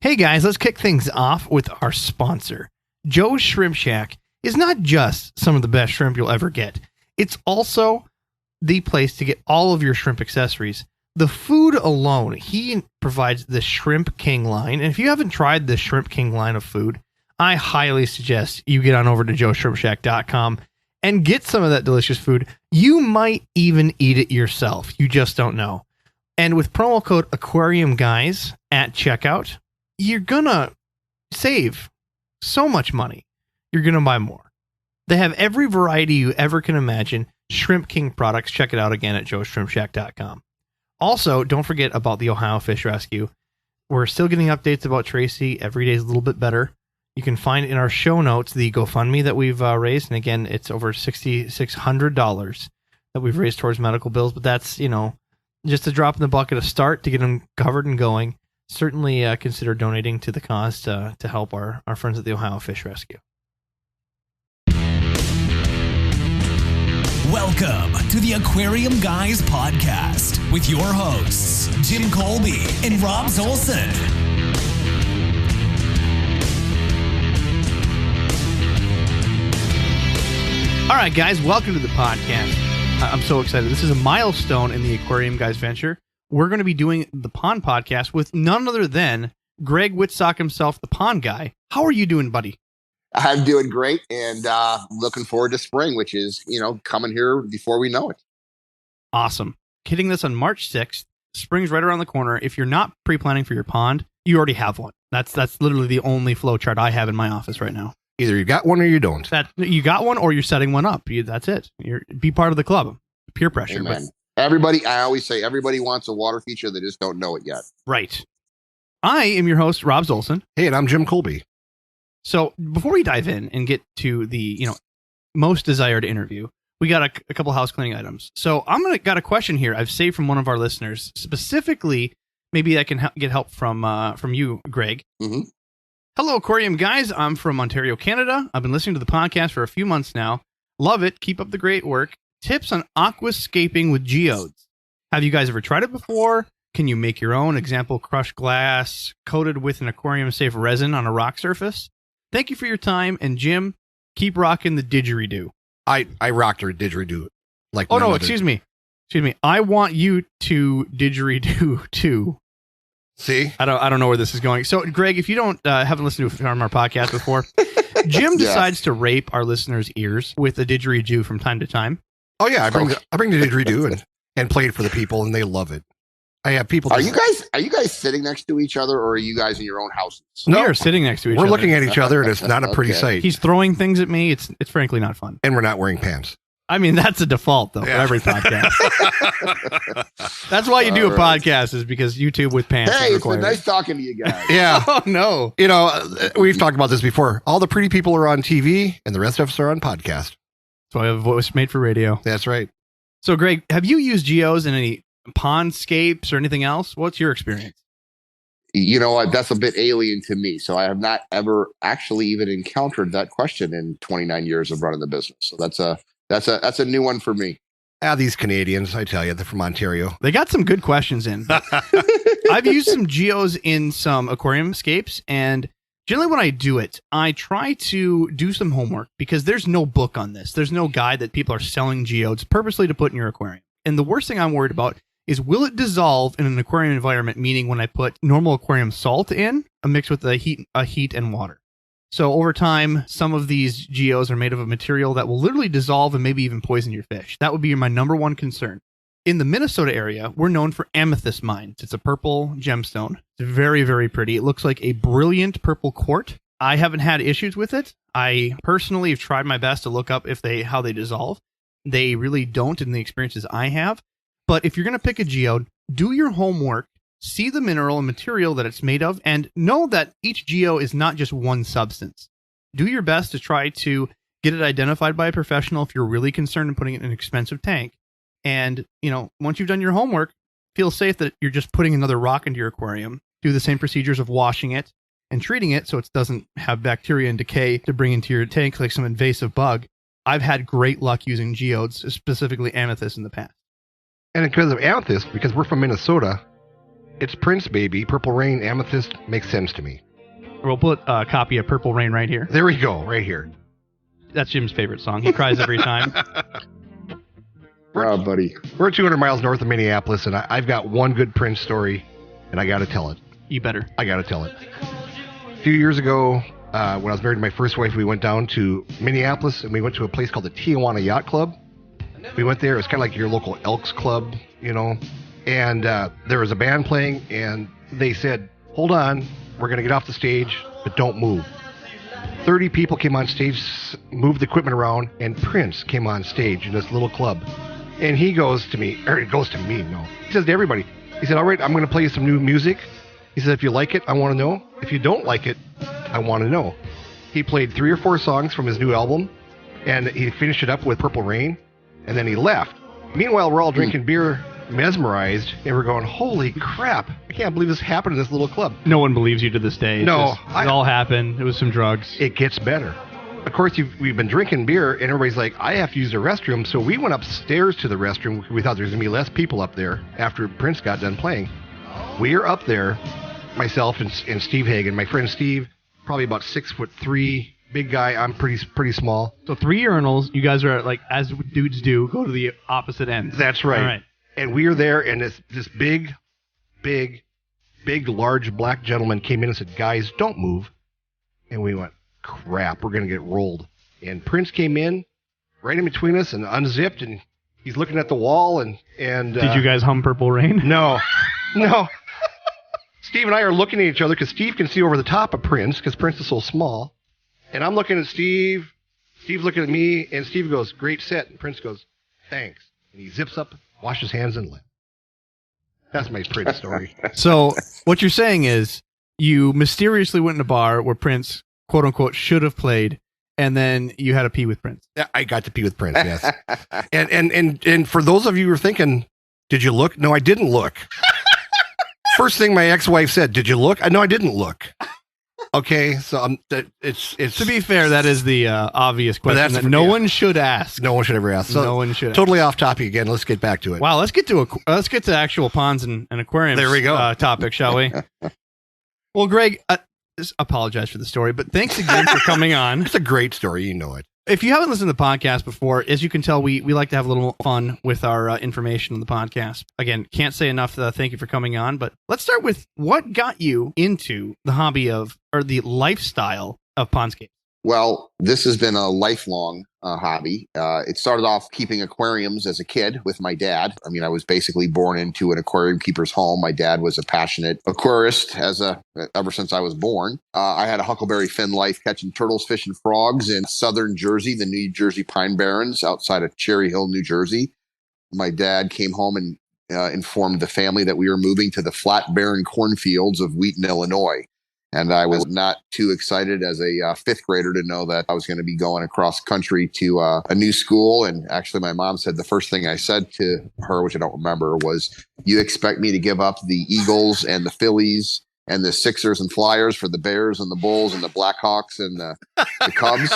Hey guys, let's kick things off with our sponsor. Joe's Shrimp Shack is not just some of the best shrimp you'll ever get. It's also the place to get all of your shrimp accessories. The food alone, he provides the Shrimp King line. And if you haven't tried the Shrimp King line of food, I highly suggest you get on over to joeshrimpshack.com and get some of that delicious food. You might even eat it yourself. You just don't know. And with promo code Aquarium Guys at checkout, you're gonna save so much money. You're gonna buy more. They have every variety you ever can imagine. Shrimp King products. Check it out again at joeshrimpshack.com. Also, don't forget about the Ohio Fish Rescue. We're still getting updates about Tracy. Every day is a little bit better. You can find in our show notes the GoFundMe that we've raised. And again, it's over $6,600 that we've raised towards medical bills. But that's, just a drop in the bucket, a start to get them covered and going. Certainly consider donating to the cause to help our friends at the Ohio Fish Rescue. Welcome to the Aquarium Guys podcast with your hosts, Jim Colby and Rob Zolson. All right, guys, welcome to the podcast. I'm so excited. This is a milestone in the Aquarium Guys venture. We're going to be doing the Pond podcast with none other than Greg Wittstock himself, the Pond Guy. How are you doing, buddy? I'm doing great and looking forward to spring, which is, coming here before we know it. Awesome. Hitting this on March 6th. Spring's right around the corner. If you're not pre-planning for your pond, you already have one. That's literally the only flow chart I have in my office right now. Either you got one or you don't. You got one or you're setting one up. That's it. Be part of the club. Peer pressure. Amen. I always say everybody wants a water feature. They just don't know it yet. Right. I am your host, Rob Zolson. Hey, and I'm Jim Colby. So before we dive in and get to the, most desired interview, we got a couple house cleaning items. So got a question here I've saved from one of our listeners. Specifically, maybe I can get help from you, Greg. Mm-hmm. Hello, Aquarium Guys. I'm from Ontario, Canada. I've been listening to the podcast for a few months now. Love it. Keep up the great work. Tips on aquascaping with geodes. Have you guys ever tried it before? Can you make your own? Example, crushed glass coated with an aquarium-safe resin on a rock surface. Thank you for your time. And Jim, keep rocking the didgeridoo. I rocked her didgeridoo. Excuse me. I want you to didgeridoo too. See? I don't know where this is going. So, Greg, if you haven't listened to our podcast before, Jim decides to rape our listeners' ears with a didgeridoo from time to time. Oh yeah, I bring the didgeridoo and play it for the people, and they love it. I have people. Are you guys sitting next to each other, or are you guys in your own houses? No, we are sitting next to each other. We're looking at each other, and it's not a pretty sight. He's throwing things at me. It's frankly not fun. And we're not wearing pants. I mean, that's a default though for every podcast. That's why you do a podcast, is because YouTube with pants. Hey, it's been nice talking to you guys. Yeah. Oh no. We've talked about this before. All the pretty people are on TV, and the rest of us are on podcast. So I have a voice made for radio. That's right. So, Greg, have you used geos in any pondscapes or anything else? What's your experience? You know what? That's a bit alien to me. So I have not ever actually even encountered that question in 29 years of running the business. So that's a new one for me. These Canadians, I tell you, they're from Ontario. They got some good questions in. I've used some geos in some aquarium scapes, and generally when I do it, I try to do some homework because there's no book on this. There's no guide that people are selling geodes purposely to put in your aquarium. And the worst thing I'm worried about is, will it dissolve in an aquarium environment, meaning when I put normal aquarium salt in, mixed with a heat and water. So over time, some of these geos are made of a material that will literally dissolve and maybe even poison your fish. That would be my number one concern. In the Minnesota area, we're known for amethyst mines. It's a purple gemstone. It's very, very pretty. It looks like a brilliant purple quart. I haven't had issues with it. I personally have tried my best to look up how they dissolve. They really don't in the experiences I have. But if you're going to pick a geode, do your homework, see the mineral and material that it's made of, and know that each geo is not just one substance. Do your best to try to get it identified by a professional if you're really concerned in putting it in an expensive tank. And, once you've done your homework, feel safe that you're just putting another rock into your aquarium. Do the same procedures of washing it and treating it so it doesn't have bacteria and decay to bring into your tank like some invasive bug. I've had great luck using geodes, specifically amethyst, in the past. And because of amethyst, because we're from Minnesota, It's Prince, baby. Purple Rain, Amethyst makes sense to me. We'll put a copy of Purple Rain right here. There we go, right here. That's Jim's favorite song. He cries every time. Oh, buddy. We're 200 miles north of Minneapolis, and I've got one good Prince story, and I got to tell it. You better. I got to tell it. A few years ago, when I was married to my first wife, we went down to Minneapolis, and we went to a place called the Tijuana Yacht Club. We went there. It was kind of like your local Elks Club, you know. And there was a band playing, and they said, hold on, we're going to get off the stage, but don't move. 30 people came on stage, moved the equipment around, and Prince came on stage in this little club. And he goes to me, or it goes to me, no. He says to everybody, he said, all right, I'm going to play you some new music. He said, if you like it, I want to know. If you don't like it, I want to know. He played 3 or 4 songs from his new album, and he finished it up with Purple Rain, and then he left. Meanwhile, we're all drinking beer, mesmerized, and we're going, holy crap, I can't believe this happened in this little club. No one believes you to this day. It all happened. It was some drugs. It gets better. Of course, we've been drinking beer, and everybody's like, I have to use the restroom. So we went upstairs to the restroom. We thought there was going to be less people up there after Prince got done playing. We are up there, myself and Steve Hagen. My friend Steve, probably about 6'3", big guy. I'm pretty small. So 3 urinals. You guys are like, as dudes do, go to the opposite ends. That's right. All right. And we are there, and this big, large black gentleman came in and said, guys, don't move. And we went, crap, we're going to get rolled. And Prince came in right in between us and unzipped, and he's looking at the wall. And did you guys hum Purple Rain? No. Steve and I are looking at each other because Steve can see over the top of Prince because Prince is so small. And I'm looking at Steve. Steve's looking at me, and Steve goes, great set. And Prince goes, thanks. And he zips up, washes hands, and left. That's my Prince story. So what you're saying is you mysteriously went in a bar where Prince, quote unquote, should have played, and then you had to pee with Prince. Yeah, I got to pee with Prince, yes. and for those of you who are thinking, did you look? No, I didn't look. First thing my ex-wife said, did you look? No, I didn't look. Okay, so it's to be fair, that is the obvious question that no one should ask. No one should ever ask. So no one should. Totally off topic again. Let's get back to it. Wow, let's get to actual ponds and aquariums. There we go. Topic, shall we? Well, Greg, apologize for the story, but thanks again for coming on. It's a great story, you know it. If you haven't listened to the podcast before, as you can tell, we like to have a little fun with our information on the podcast. Again, can't say enough thank you for coming on, but let's start with what got you into the hobby or the lifestyle of pondscape. Well, this has been a lifelong hobby. It started off keeping aquariums as a kid with my dad. I mean, I was basically born into an aquarium keeper's home. My dad was a passionate aquarist ever since I was born. I had a Huckleberry Finn life catching turtles, fish, and frogs in southern Jersey, the New Jersey Pine Barrens outside of Cherry Hill, New Jersey. My dad came home and informed the family that we were moving to the flat, barren cornfields of Wheaton, Illinois. And I was not too excited as a fifth grader to know that I was going to be going across country to a new school. And actually, my mom said the first thing I said to her, which I don't remember, was, you expect me to give up the Eagles and the Phillies and the Sixers and Flyers for the Bears and the Bulls and the Blackhawks and the Cubs?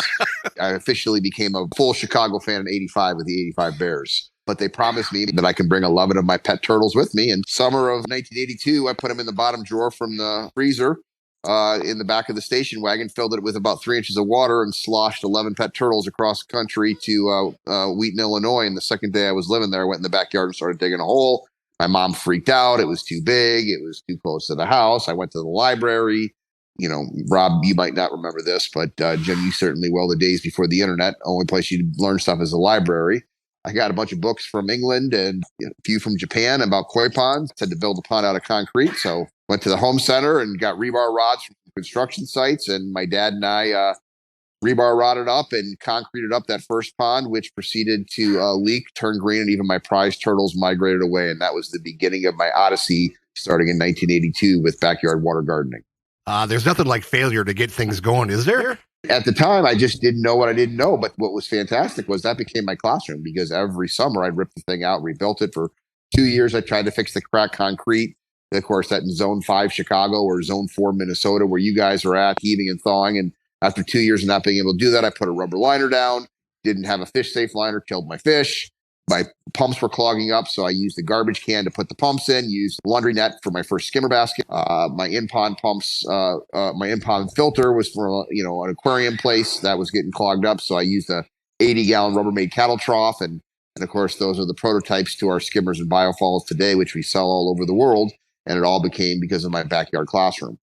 I officially became a full Chicago fan in '85 with the '85 Bears. But they promised me that I can bring 11 of my pet turtles with me. And summer of 1982, I put them in the bottom drawer from the freezer in the back of the station wagon, filled it with about 3 inches of water, and sloshed 11 pet turtles across the country to Wheaton, Illinois. And the second day I was living there, I went in the backyard and started digging a hole. My mom freaked out. It was too big. It was too close to the house. I went to the library. You know, Rob, you might not remember this, but Jim, you certainly will. The days before the internet, only place you learn stuff is the library. I got a bunch of books from England and a few from Japan about koi ponds. Had to build a pond out of concrete. So went to the home center and got rebar rods from construction sites. And my dad and I rebar rodded up and concreted up that first pond, which proceeded to leak, turn green, and even my prize turtles migrated away. And that was the beginning of my odyssey starting in 1982 with backyard water gardening. There's nothing like failure to get things going, is there? At the time, I just didn't know what I didn't know. But what was fantastic was that became my classroom, because every summer I'd rip the thing out, rebuilt it. For 2 years, I tried to fix the cracked concrete. Of course, that in Zone 5 Chicago or Zone 4 Minnesota, where you guys are at, heaving and thawing. And after 2 years of not being able to do that, I put a rubber liner down, didn't have a fish safe liner, killed my fish. my pumps were clogging up, so I used the garbage can to put the pumps in, used laundry net for my first skimmer basket. My in-pond pumps, my in-pond filter was from, an aquarium place that was getting clogged up, so I used a 80-gallon Rubbermaid cattle trough, and of course, those are the prototypes to our skimmers and biofalls today, which we sell all over the world, and it all became because of my backyard classroom.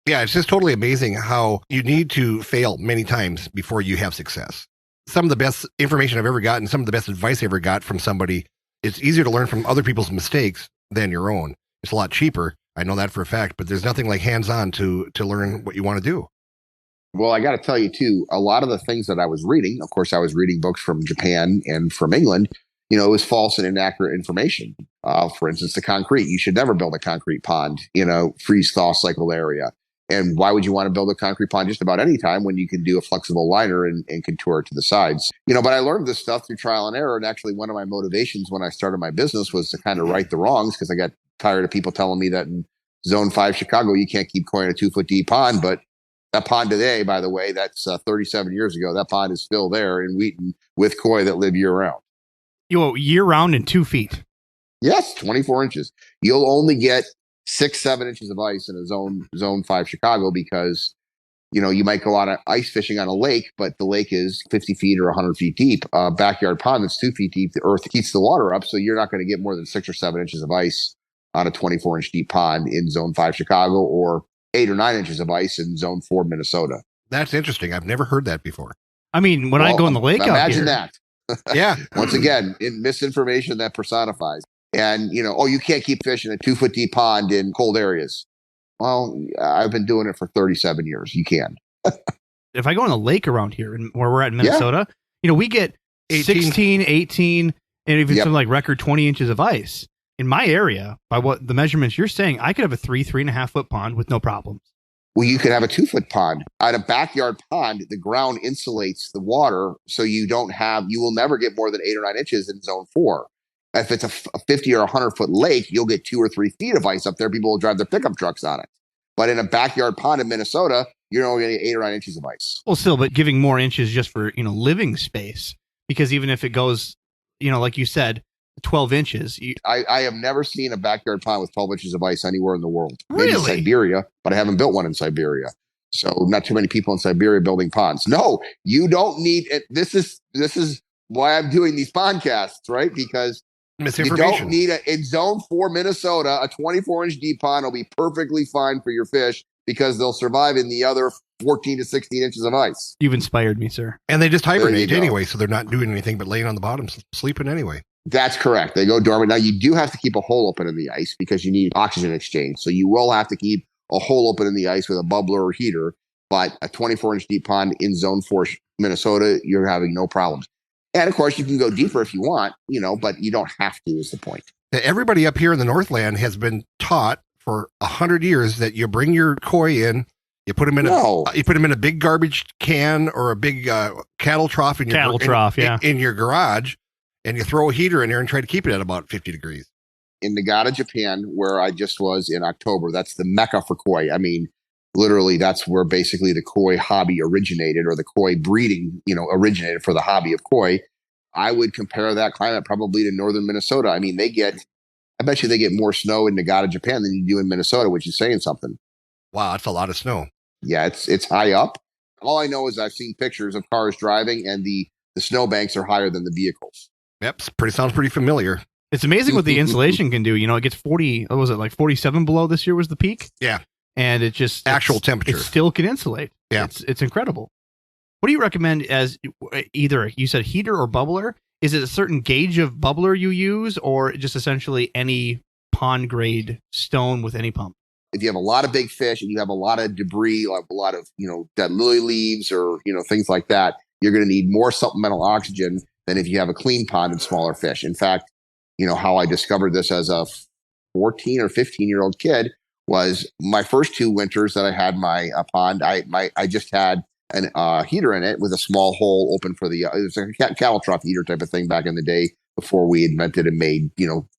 Yeah, it's just totally amazing how you need to fail many times before you have success. Some of the best information I've ever gotten, some of the best advice I ever got from somebody, it's easier to learn from other people's mistakes than your own. It's a lot cheaper. I know that for a fact, but there's nothing like hands-on to learn what you want to do. Well, I got to tell you, too, a lot of the things that I was reading, of course, I was reading books from Japan and from England, it was false and inaccurate information. For instance, the concrete. You should never build a concrete pond, freeze-thaw cycle area. And why would you want to build a concrete pond just about any time when you can do a flexible liner and contour it to the sides? But I learned this stuff through trial and error. And actually, one of my motivations when I started my business was to kind of right the wrongs, because I got tired of people telling me that in Zone 5 Chicago, you can't keep koi in a 2-foot deep pond. But that pond today, by the way, that's 37 years ago. That pond is still there in Wheaton with koi that live year round. Year round and 2 feet. Yes, 24 inches. You'll only get 6-7 inches of ice in a zone 5 Chicago because, you might go out ice fishing on a lake, but the lake is 50 feet or 100 feet deep. Backyard pond that's 2 feet deep, the earth heats the water up. So you're not going to get more than 6 or 7 inches of ice on a 24 inch deep pond in Zone 5 Chicago, or 8 or 9 inches of ice in Zone 4 Minnesota. That's interesting. I've never heard that before. I mean, when I go in the lake out here. Imagine that. Yeah. Once again, misinformation that personifies. And, you can't keep fish in a 2-foot deep pond in cold areas. Well, I've been doing it for 37 years. You can. If I go in the lake around here, where we're at in Minnesota, we get 16, 18, and even some like record 20 inches of ice. In my area, by what the measurements you're saying, I could have a 3.5 foot pond with no problems. Well, you could have a 2-foot pond. On a backyard pond, the ground insulates the water, so you will never get more than 8 or 9 inches in Zone 4. If it's a 50 or 100-foot lake, you'll get 2 or 3 feet of ice up there. People will drive their pickup trucks on it. But in a backyard pond in Minnesota, you're only getting 8 or 9 inches of ice. Well, still, but giving more inches just for, living space, because even if it goes, like you said, 12 inches. I have never seen a backyard pond with 12 inches of ice anywhere in the world. Really? Maybe Siberia, but I haven't built one in Siberia. So not too many people in Siberia building ponds. No, you don't need it. This is why I'm doing these podcasts, right? Because you don't need in Zone 4 Minnesota, a 24-inch deep pond will be perfectly fine for your fish because they'll survive in the other 14 to 16 inches of ice. You've inspired me, sir. And they just hibernate anyway, so they're not doing anything but laying on the bottom, sleeping anyway. That's correct. They go dormant. Now, you do have to keep a hole open in the ice because you need oxygen exchange. So you will have to keep a hole open in the ice with a bubbler or heater. But a 24-inch deep pond in Zone 4 Minnesota, you're having no problems. And, of course, you can go deeper if you want, but you don't have to is the point. Everybody up here in the Northland has been taught for 100 years that you bring your koi in, you put them in a big garbage can or a big cattle trough in your garage, and you throw a heater in there and try to keep it at about 50 degrees. In Nagata, Japan, where I just was in October, that's the mecca for koi. I mean, literally, that's where basically the koi hobby originated, or the koi breeding, originated for the hobby of koi. I would compare that climate probably to northern Minnesota. I mean, I bet you they get more snow in Nagata, Japan than you do in Minnesota, which is saying something. Wow, that's a lot of snow. Yeah, it's high up. All I know is I've seen pictures of cars driving, and the snowbanks are higher than the vehicles. Yep, sounds pretty familiar. It's amazing what the insulation can do. It gets 40, what was it, like 47 below this year was the peak? Yeah. And it just... Actual temperature. It still can insulate. Yeah. It's incredible. What do you recommend as either, you said heater or bubbler? Is it a certain gauge of bubbler you use, or just essentially any pond grade stone with any pump? If you have a lot of big fish and you have a lot of debris, like a lot of, dead lily leaves or, things like that, you're going to need more supplemental oxygen than if you have a clean pond and smaller fish. In fact, how I discovered this as a 14 or 15-year-old kid was my first 2 winters that I had my pond. I just had a heater in it with a small hole open for it was a cattle trough heater type of thing back in the day before we invented and made,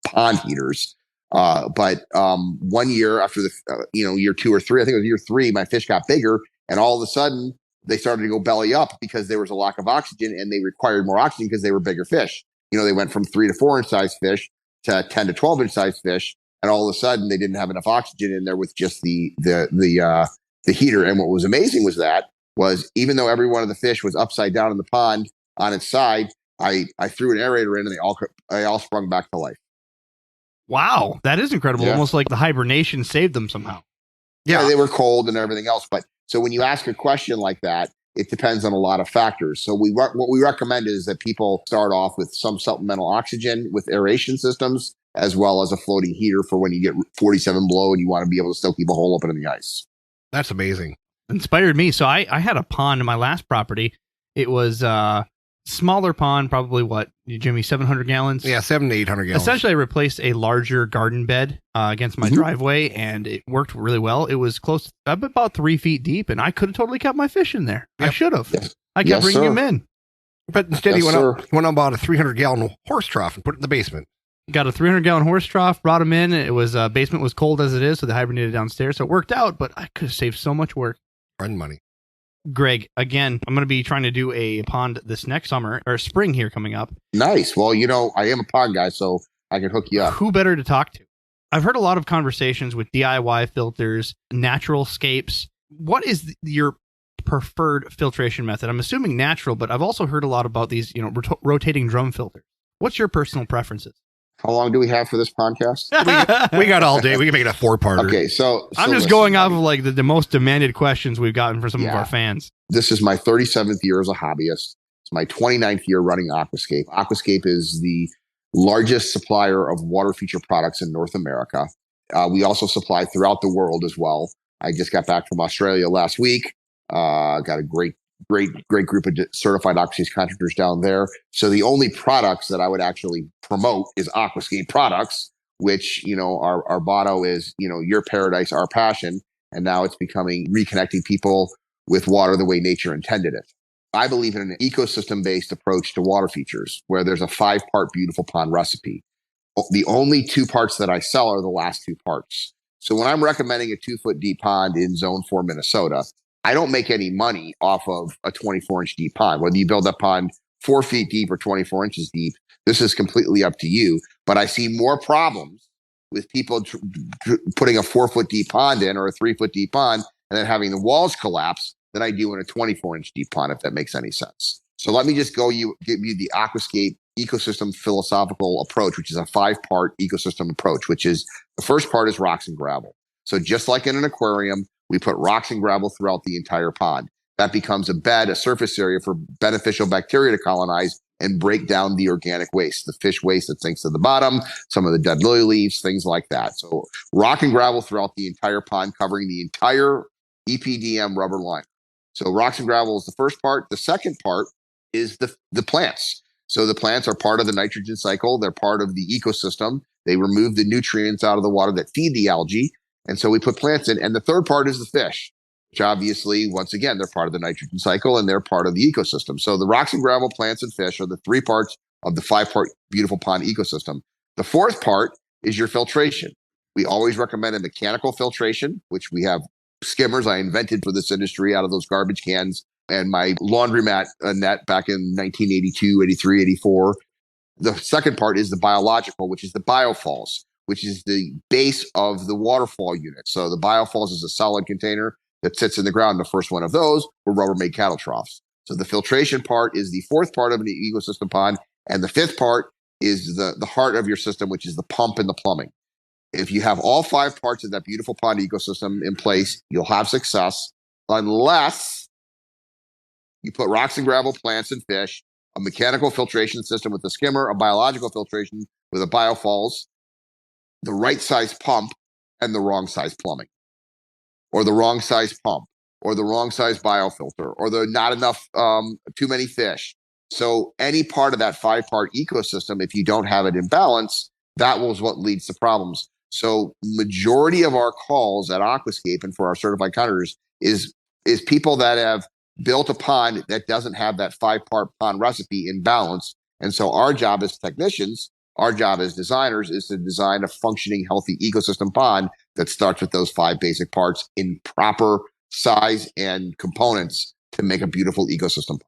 pond heaters. But 1 year after year 2 or 3, I think it was year 3, my fish got bigger, and all of a sudden they started to go belly up because there was a lack of oxygen, and they required more oxygen because they were bigger fish. they went from 3 to 4 inch size fish to 10 to 12 inch size fish. And all of a sudden they didn't have enough oxygen in there with just the heater. And what was amazing was even though every one of the fish was upside down in the pond on its side, I threw an aerator in and they all sprung back to life. Wow, that is incredible. Yeah. Almost like the hibernation saved them somehow. Yeah, they were cold and everything else. But so when you ask a question like that, it depends on a lot of factors. So what we recommend is that people start off with some supplemental oxygen with aeration systems, as well as a floating heater for when you get 47 below and you want to be able to still keep a hole open in the ice. That's amazing. Inspired me. So I had a pond in my last property. It was smaller pond, probably Jimmy, 700 gallons? Yeah, 700 to 800 gallons. Essentially, I replaced a larger garden bed against my driveway, and it worked really well. It was close, about 3 feet deep, and I could have totally kept my fish in there. Yep. I should have. Yes. I kept bringing them in. But instead, he went out and bought a 300-gallon horse trough and put it in the basement. Got a 300-gallon horse trough, brought them in. It was basement was cold as it is, so they hibernated downstairs. So it worked out, but I could have saved so much work. And money. Greg, again, I'm going to be trying to do a pond this next summer or spring here coming up. Nice. Well, I am a pond guy, so I can hook you up. Who better to talk to? I've heard a lot of conversations with DIY filters, natural scapes. What is your preferred filtration method? I'm assuming natural, but I've also heard a lot about these, rotating drum filters. What's your personal preferences? How long do we have for this podcast? we got all day. We can make it a 4-parter. Okay, so I'm just going off of like the most demanded questions we've gotten for some of our fans. This is my 37th year as a hobbyist. It's my 29th year running Aquascape. Aquascape is the largest supplier of water feature products in North America. We also supply throughout the world as well. I just got back from Australia last week. Got a great group of certified Aquascape contractors down there. So the only products that I would actually promote is Aquascape products, which, our motto is, your paradise, our passion. And now it's becoming reconnecting people with water the way nature intended it. I believe in an ecosystem-based approach to water features where there's a 5-part beautiful pond recipe. The only 2 parts that I sell are the last 2 parts. So when I'm recommending a 2-foot deep pond in Zone 4, Minnesota, I don't make any money off of a 24-inch deep pond. Whether you build that pond 4 feet deep or 24 inches deep, this is completely up to you. But I see more problems with people putting a 4-foot deep pond in or a 3-foot deep pond and then having the walls collapse than I do in a 24-inch deep pond, if that makes any sense. So let me just give you the Aquascape ecosystem philosophical approach, which is a 5-part ecosystem approach, which is the first part is rocks and gravel. So just like in an aquarium, we put rocks and gravel throughout the entire pond. That becomes a bed, a surface area for beneficial bacteria to colonize and break down the organic waste, the fish waste that sinks to the bottom, some of the dead lily leaves, things like that. So rock and gravel throughout the entire pond, covering the entire EPDM rubber line. So rocks and gravel is the first part. The second part is the plants. So the plants are part of the nitrogen cycle. They're part of the ecosystem. They remove the nutrients out of the water that feed the algae. And so we put plants in. And the third part is the fish, which obviously, once again, they're part of the nitrogen cycle and they're part of the ecosystem. So the rocks and gravel, plants, and fish are the 3 parts of the 5-part beautiful pond ecosystem. The fourth part is your filtration. We always recommend a mechanical filtration, which we have skimmers I invented for this industry out of those garbage cans and my laundromat net back in 1982, 83, 84. The second part is the biological, which is the biofalls, which is the base of the waterfall unit. So the biofalls is a solid container that sits in the ground. The first one of those were Rubbermaid cattle troughs. So the filtration part is the fourth part of an ecosystem pond. And the fifth part is the heart of your system, which is the pump and the plumbing. If you have all 5 parts of that beautiful pond ecosystem in place, you'll have success, unless you put rocks and gravel, plants and fish, a mechanical filtration system with a skimmer, a biological filtration with a biofalls, the right size pump, and the wrong size plumbing, or the wrong size pump, or the wrong size biofilter, or the not enough, too many fish. So any part of that 5-part ecosystem, if you don't have it in balance, that was what leads to problems. So majority of our calls at Aquascape and for our certified contractors is people that have built a pond that doesn't have that 5-part pond recipe in balance. And so our job as technicians, our job as designers is to design a functioning, healthy ecosystem pond that starts with those 5 basic parts in proper size and components to make a beautiful ecosystem.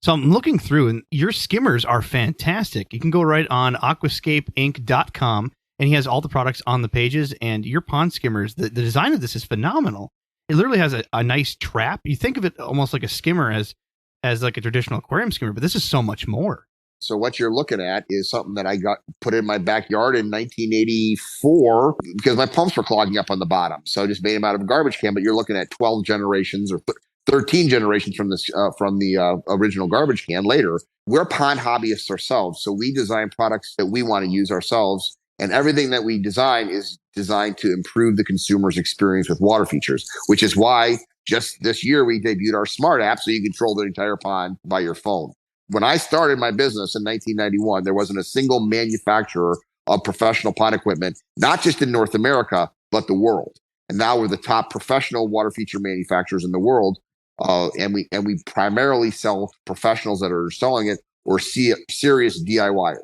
So I'm looking through, and your skimmers are fantastic. You can go right on aquascapeinc.com, and he has all the products on the pages. And your pond skimmers, the design of this is phenomenal. It literally has a nice trap. You think of it almost like a skimmer as like a traditional aquarium skimmer, but this is so much more. So what you're looking at is something that I got put in my backyard in 1984 because my pumps were clogging up on the bottom. So I just made them out of a garbage can. But you're looking at 12 generations or 13 generations from the original garbage can later. We're pond hobbyists ourselves. So we design products that we want to use ourselves. And everything that we design is designed to improve the consumer's experience with water features, which is why just this year we debuted our smart app so you control the entire pond by your phone. When I started my business in 1991, there wasn't a single manufacturer of professional pond equipment, not just in North America, but the world. And now we're the top professional water feature manufacturers in the world. And we primarily sell professionals that are selling it or serious DIYers.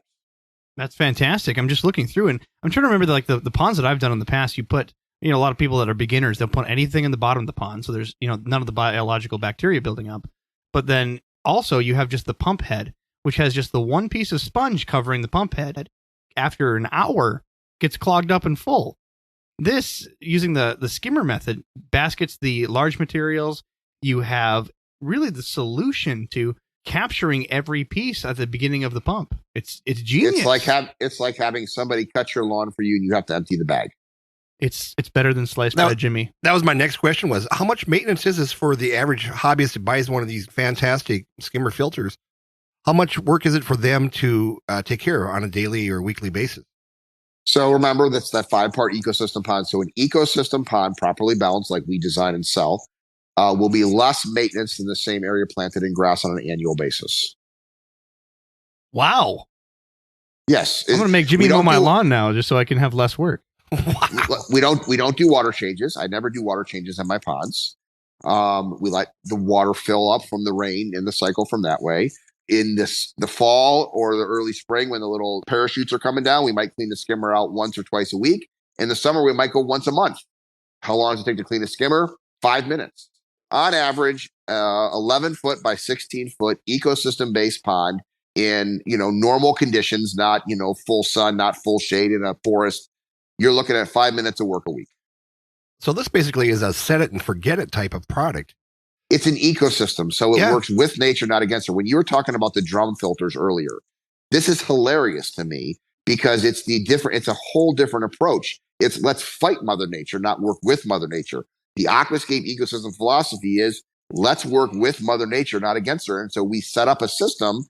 That's fantastic. I'm just looking through, and I'm trying to remember the ponds that I've done in the past. You put, a lot of people that are beginners, they'll put anything in the bottom of the pond. So there's, none of the biological bacteria building up. But then also you have just the pump head, which has just the one piece of sponge covering the pump head. After an hour, gets clogged up and full. This, using the skimmer method, baskets the large materials. You have really the solution to capturing every piece at the beginning of the pump. It's genius. It's like having somebody cut your lawn for you and you have to empty the bag. It's better than sliced bread, Jimmy. That was my next question, was how much maintenance is this for the average hobbyist who buys one of these fantastic skimmer filters? How much work is it for them to take care of on a daily or weekly basis? So remember, that's that 5-part ecosystem pond. So an ecosystem pond properly balanced, like we design and sell, will be less maintenance than the same area planted in grass on an annual basis. Wow. Yes. I'm going to make Jimmy mow my lawn now just so I can have less work. Wow. We don't do water changes. I never do water changes in my ponds. We let the water fill up from the rain in the cycle from that way. In the fall or the early spring, when the little parachutes are coming down, we might clean the skimmer out once or twice a week. In the summer, we might go once a month. How long does it take to clean a skimmer? 5 minutes. On average, 11 foot by 16 foot ecosystem based pond in, normal conditions, not, full sun, not full shade in a forest. You're looking at 5 minutes of work a week. So this basically is a set it and forget it type of product. It's an ecosystem. So it works with nature, not against her. When you were talking about the drum filters earlier, this is hilarious to me because it's a whole different approach. It's let's fight Mother Nature, not work with Mother Nature. The Aquascape ecosystem philosophy is let's work with Mother Nature, not against her. And so we set up a system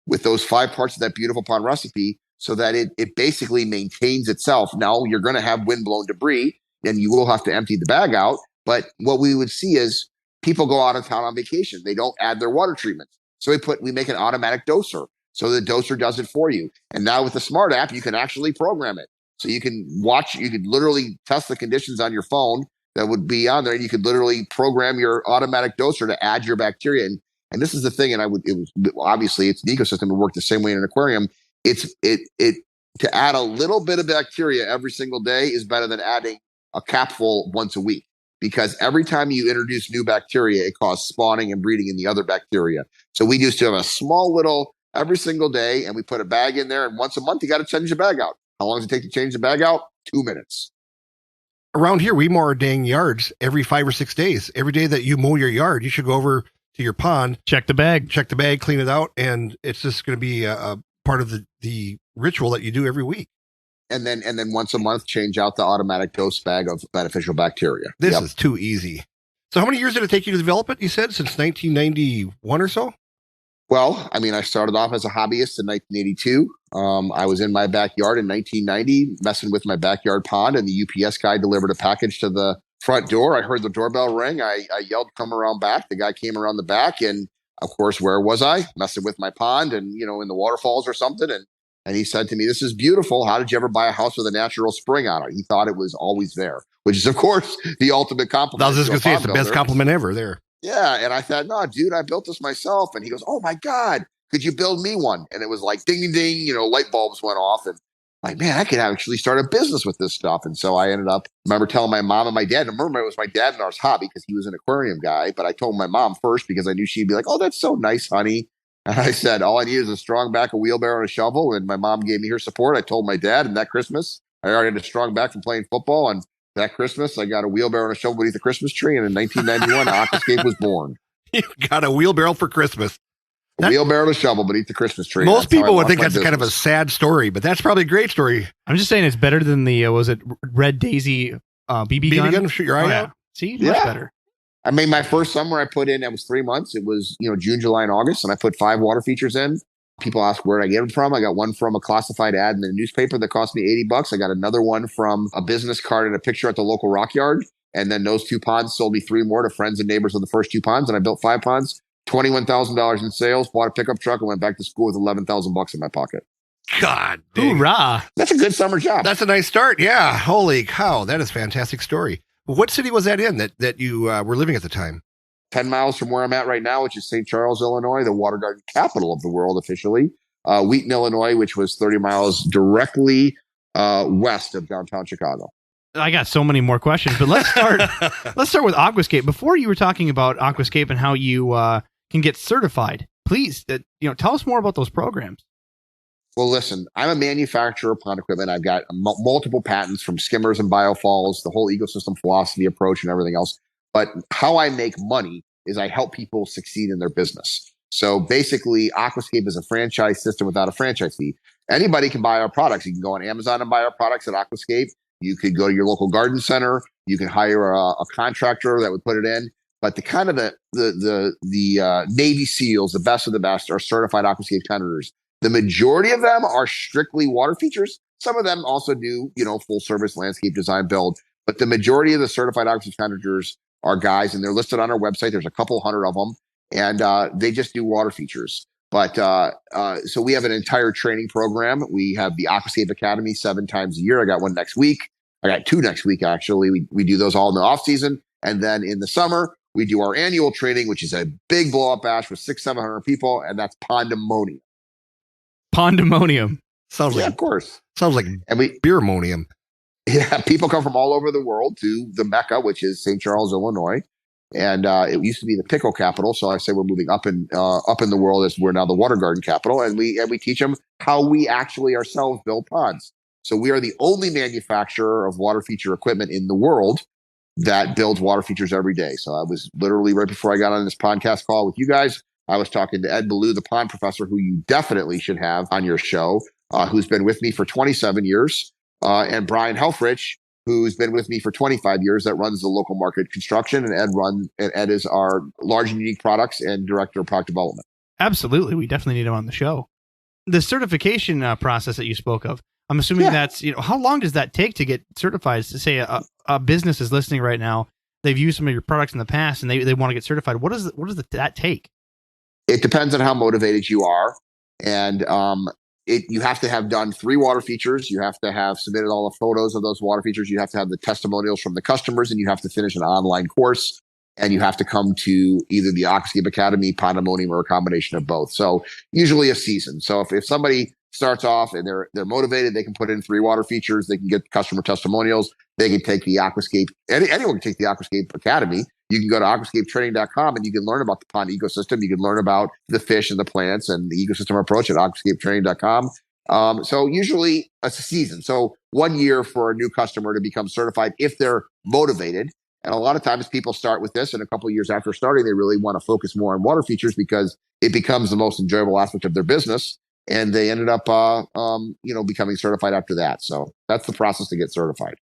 with those 5 parts of that beautiful pond recipe so that it basically maintains itself. Now you're going to have windblown debris and you will have to empty the bag out. But what we would see is people go out of town on vacation. They don't add their water treatments. So we make an automatic doser. So the doser does it for you. And now with the smart app, you can actually program it. So you could literally test the conditions on your phone that would be on there. And you could literally program your automatic doser to add your bacteria. And this is the thing. And obviously it's an ecosystem. It worked the same way in an aquarium. To add a little bit of bacteria every single day is better than adding a capful once a week. Because every time you introduce new bacteria, it causes spawning and breeding in the other bacteria. So we used to have a small little every single day, and we put a bag in there. And once a month, you got to change the bag out. How long does it take to change the bag out? 2 minutes. Around here, we mow our dang yards every 5 or 6 days. Every day that you mow your yard, you should go over to your pond, check the bag, clean it out, and it's just going to be a part of the ritual that you do every week. And then once a month, change out the automatic dose bag of beneficial bacteria. This is too easy. So how many years did it take you to develop it, you said, since 1991 or so? Well, I started off as a hobbyist in 1982. I was in my backyard in 1990, messing with my backyard pond, and the UPS guy delivered a package to the front door. I heard the doorbell ring. I yelled, "Come around back." The guy came around the back, and of course, where was I? Messing with my pond and, in the waterfalls or something. And he said to me, "This is beautiful. How did you ever buy a house with a natural spring on it?" He thought it was always there, which is, of course, the ultimate compliment. I was just going to say, it's the best compliment ever there. Yeah. And I thought, "No, dude, I built this myself." And he goes, "Oh my God, could you build me one?" And it was like, ding, ding, ding, light bulbs went off. And like, man, I could actually start a business with this stuff. And so I remember telling my mom and my dad. And remember, it was my dad and ours hobby because he was an aquarium guy. But I told my mom first because I knew she'd be like, "Oh, that's so nice, honey." I said, all I need is a strong back, a wheelbarrow, and a shovel. And my mom gave me her support. I told my dad, and that Christmas, I already had a strong back from playing football. And that Christmas, I got a wheelbarrow and a shovel beneath the Christmas tree. And in 1991, Aquascape was born. You got a wheelbarrow for Christmas. A wheelbarrow and a shovel beneath the Christmas tree. Most people would think that's kind of a sad story, but that's probably a great story. I'm just saying it's better than the, was it Red Daisy BB gun? BB gun, shoot your eye out? See, much better. I mean, my first summer I put in, that was 3 months. It was, June, July, and August, and I put 5 water features in. People ask where did I get them from. I got one from a classified ad in the newspaper that cost me $80. I got another one from a business card and a picture at the local rock yard. And then those 2 ponds sold me 3 more to friends and neighbors of the first 2 ponds. And I built 5 ponds, $21,000 in sales, bought a pickup truck, and went back to school with $11,000 in my pocket. God, dang. Hoorah. That's a good summer job. That's a nice start. Yeah. Holy cow. That is a fantastic story. What city was that in that you were living at the time? 10 miles from where I'm at right now, which is St. Charles, Illinois, the water garden capital of the world officially. Wheaton, Illinois, which was 30 miles directly west of downtown Chicago. I got so many more questions, but let's start. Let's start with Aquascape. Before you were talking about Aquascape and how you can get certified, please, tell us more about those programs. Well, listen, I'm a manufacturer of pond equipment. I've got multiple patents from skimmers and biofalls, the whole ecosystem philosophy approach and everything else. But how I make money is I help people succeed in their business. So basically, Aquascape is a franchise system without a franchise fee. Anybody can buy our products. You can go on Amazon and buy our products at Aquascape. You could go to your local garden center. You can hire a contractor that would put it in. But the Navy SEALs, the best of the best, are certified Aquascape tenderers. The majority of them are strictly water features. Some of them also do, full service landscape design build. But the majority of the certified Aquascape tenderers are guys, and they're listed on our website. There's a couple hundred of them, and they just do water features. But so we have an entire training program. We have the Aquascape Academy 7 times a year. I got one next week. I got 2 next week, actually. We do those all in the off season. And then in the summer, we do our annual training, which is a big blow up bash with 600-700 people. And that's Pandemonium. Pandemonium. Sounds like, of course. Sounds like beermonium. Yeah, people come from all over the world to the Mecca, which is St. Charles, Illinois. And it used to be the pickle capital. So I say we're moving up in the world as we're now the water garden capital. And we teach them how we actually ourselves build ponds. So we are the only manufacturer of water feature equipment in the world that builds water features every day. So I was literally right before I got on this podcast call with you guys, I was talking to Ed Ballou, the pond professor, who you definitely should have on your show, who's been with me for 27 years, and Brian Helfrich, who's been with me for 25 years, that runs the local market construction, and Ed is our large and unique products and director of product development. Absolutely. We definitely need him on the show. The certification process that you spoke of, I'm assuming that's, how long does that take to get certified? To say a business is listening right now, they've used some of your products in the past and they want to get certified. What does that take? It depends on how motivated you are. And you have to have done 3 water features. You have to have submitted all the photos of those water features. You have to have the testimonials from the customers, and you have to finish an online course. And you have to come to either the Aquascape Academy, Pandemonium, or a combination of both. So usually a season. So if somebody starts off and they're motivated, they can put in 3 water features. They can get customer testimonials. They can take the Aquascape. Anyone can take the Aquascape Academy. You can go to aquascapetraining.com and you can learn about the pond ecosystem. You can learn about the fish and the plants and the ecosystem approach at aquascapetraining.com. So usually it's a season. So 1 year for a new customer to become certified if they're motivated. And a lot of times people start with this, and a couple of years after starting, they really want to focus more on water features because it becomes the most enjoyable aspect of their business. And they ended up, becoming certified after that. So that's the process to get certified.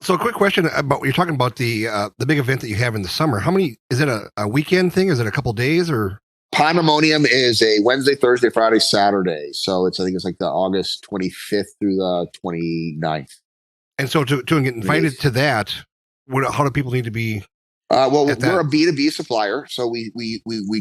So a quick question about, you're talking about the big event that you have in the summer. How many, is it a weekend thing? Is it a couple days or? Pandemonium is a Wednesday, Thursday, Friday, Saturday. So I think it's like the August 25th through the 29th. And so to get invited to that, how do people need to be? We're a B2B supplier, so we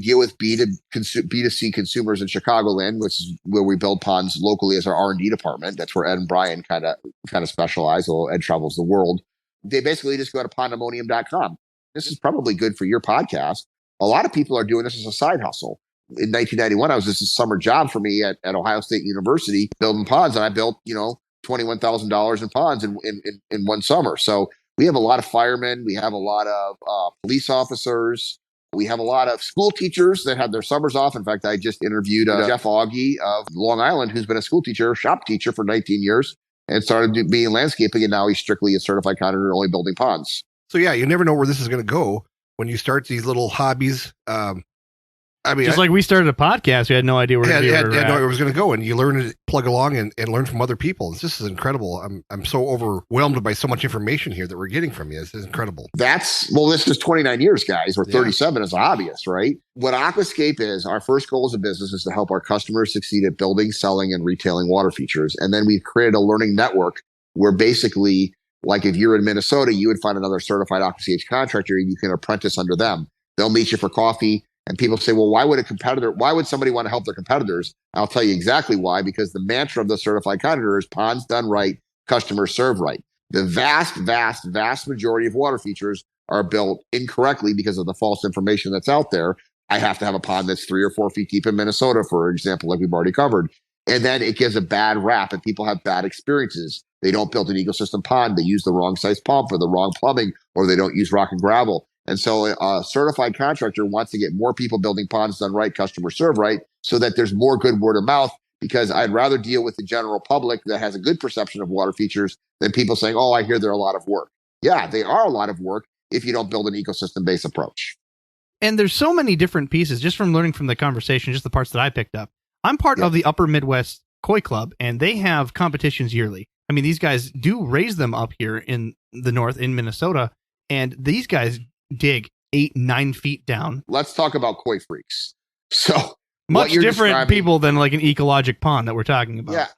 deal with B2C consumers in Chicagoland, which is where we build ponds locally as our R&D department. That's where Ed and Brian kind of specialize. Although Ed travels the world, they basically just go to pandemonium.com. This is probably good for your podcast. A lot of people are doing this as a side hustle. In 1991, I was just a summer job for me at Ohio State University building ponds, and I built $21,000 in ponds in one summer. So we have a lot of firemen. We have a lot of police officers. We have a lot of school teachers that have their summers off. In fact, I just interviewed Jeff Augie of Long Island, who's been a school teacher, shop teacher for 19 years and started being landscaping. And now he's strictly a certified contractor, only building ponds. So yeah, you never know where this is going to go when you start these little hobbies. Just like we started a podcast, we had no idea where it was going to go, and you learn to plug along and learn from other people. This is incredible. I'm so overwhelmed by so much information here that we're getting from you. This is incredible. This is 29 years, guys, or 37 as a hobbyist, right? What Aquascape is, our first goal as a business is to help our customers succeed at building, selling, and retailing water features. And then we've created a learning network where basically, like if you're in Minnesota, you would find another certified Aquascape contractor and you can apprentice under them. They'll meet you for coffee. And people say, well, why would somebody want to help their competitors? I'll tell you exactly why, because the mantra of the certified contractor is ponds done right, customers served right. The vast majority of water features are built incorrectly because of the false information that's out there. I have to have a pond that's 3 or 4 feet deep in Minnesota, for example, like we've already covered. And then it gives a bad rap and people have bad experiences. They don't build an ecosystem pond. They use the wrong size pump or the wrong plumbing, or they don't use rock and gravel. And so a certified contractor wants to get more people building ponds done right, customer serve right, so that there's more good word of mouth, because I'd rather deal with the general public that has a good perception of water features than people saying, oh, I hear they're a lot of work. Yeah, they are a lot of work if you don't build an ecosystem-based approach. And there's so many different pieces, just from learning from the conversation, just the parts that I picked up. I'm part of the Upper Midwest Koi Club, and they have competitions yearly. I mean, these guys do raise them up here in the north, in Minnesota, and these guys dig 8-9 feet down. Let's talk about koi freaks. So much different people than like an ecologic pond that we're talking about. Yeah.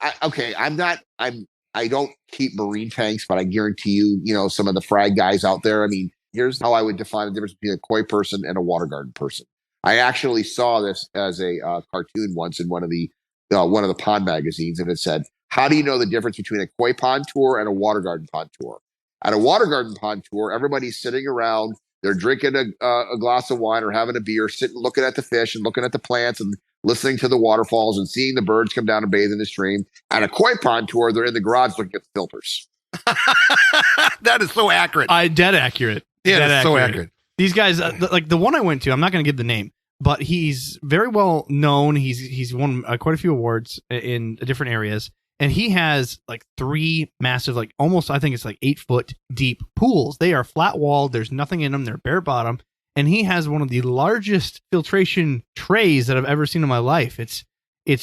I don't keep marine tanks, but I guarantee you, some of the frag guys out there. I mean, here's how I would define the difference between a koi person and a water garden person. I actually saw this as a cartoon once in one of the pond magazines, and it said, how do you know the difference between a koi pond tour and a water garden pond tour? At a water garden pond tour, everybody's sitting around. They're drinking a glass of wine or having a beer, sitting looking at the fish and looking at the plants and listening to the waterfalls and seeing the birds come down and bathe in the stream. At a koi pond tour, they're in the garage looking at the filters. That is so accurate. Dead accurate. Yeah, that's so accurate. These guys, like the one I went to, I'm not going to give the name, but he's very well known. He's won quite a few awards in different areas. And he has like 3 massive, like almost, I think it's like 8-foot deep pools. They are flat walled. There's nothing in them. They're bare bottom. And he has one of the largest filtration trays that I've ever seen in my life. It's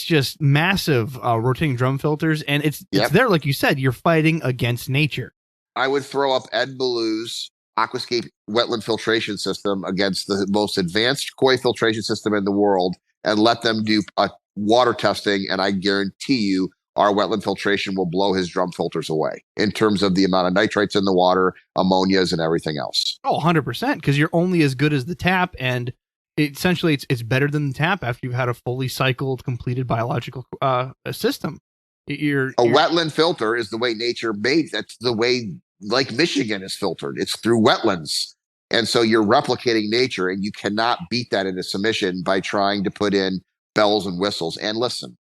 just massive rotating drum filters. And it's there, like you said, you're fighting against nature. I would throw up Ed Ballou's Aquascape wetland filtration system against the most advanced koi filtration system in the world and let them do a water testing. And I guarantee you, our wetland filtration will blow his drum filters away in terms of the amount of nitrates in the water, ammonias, and everything else. Oh, 100%, because you're only as good as the tap, and essentially it's better than the tap after you've had a fully cycled, completed biological system. Wetland filter is the way nature made. That's the way Lake Michigan is filtered. It's through wetlands. And so you're replicating nature, and you cannot beat that into submission by trying to put in bells and whistles. And listen,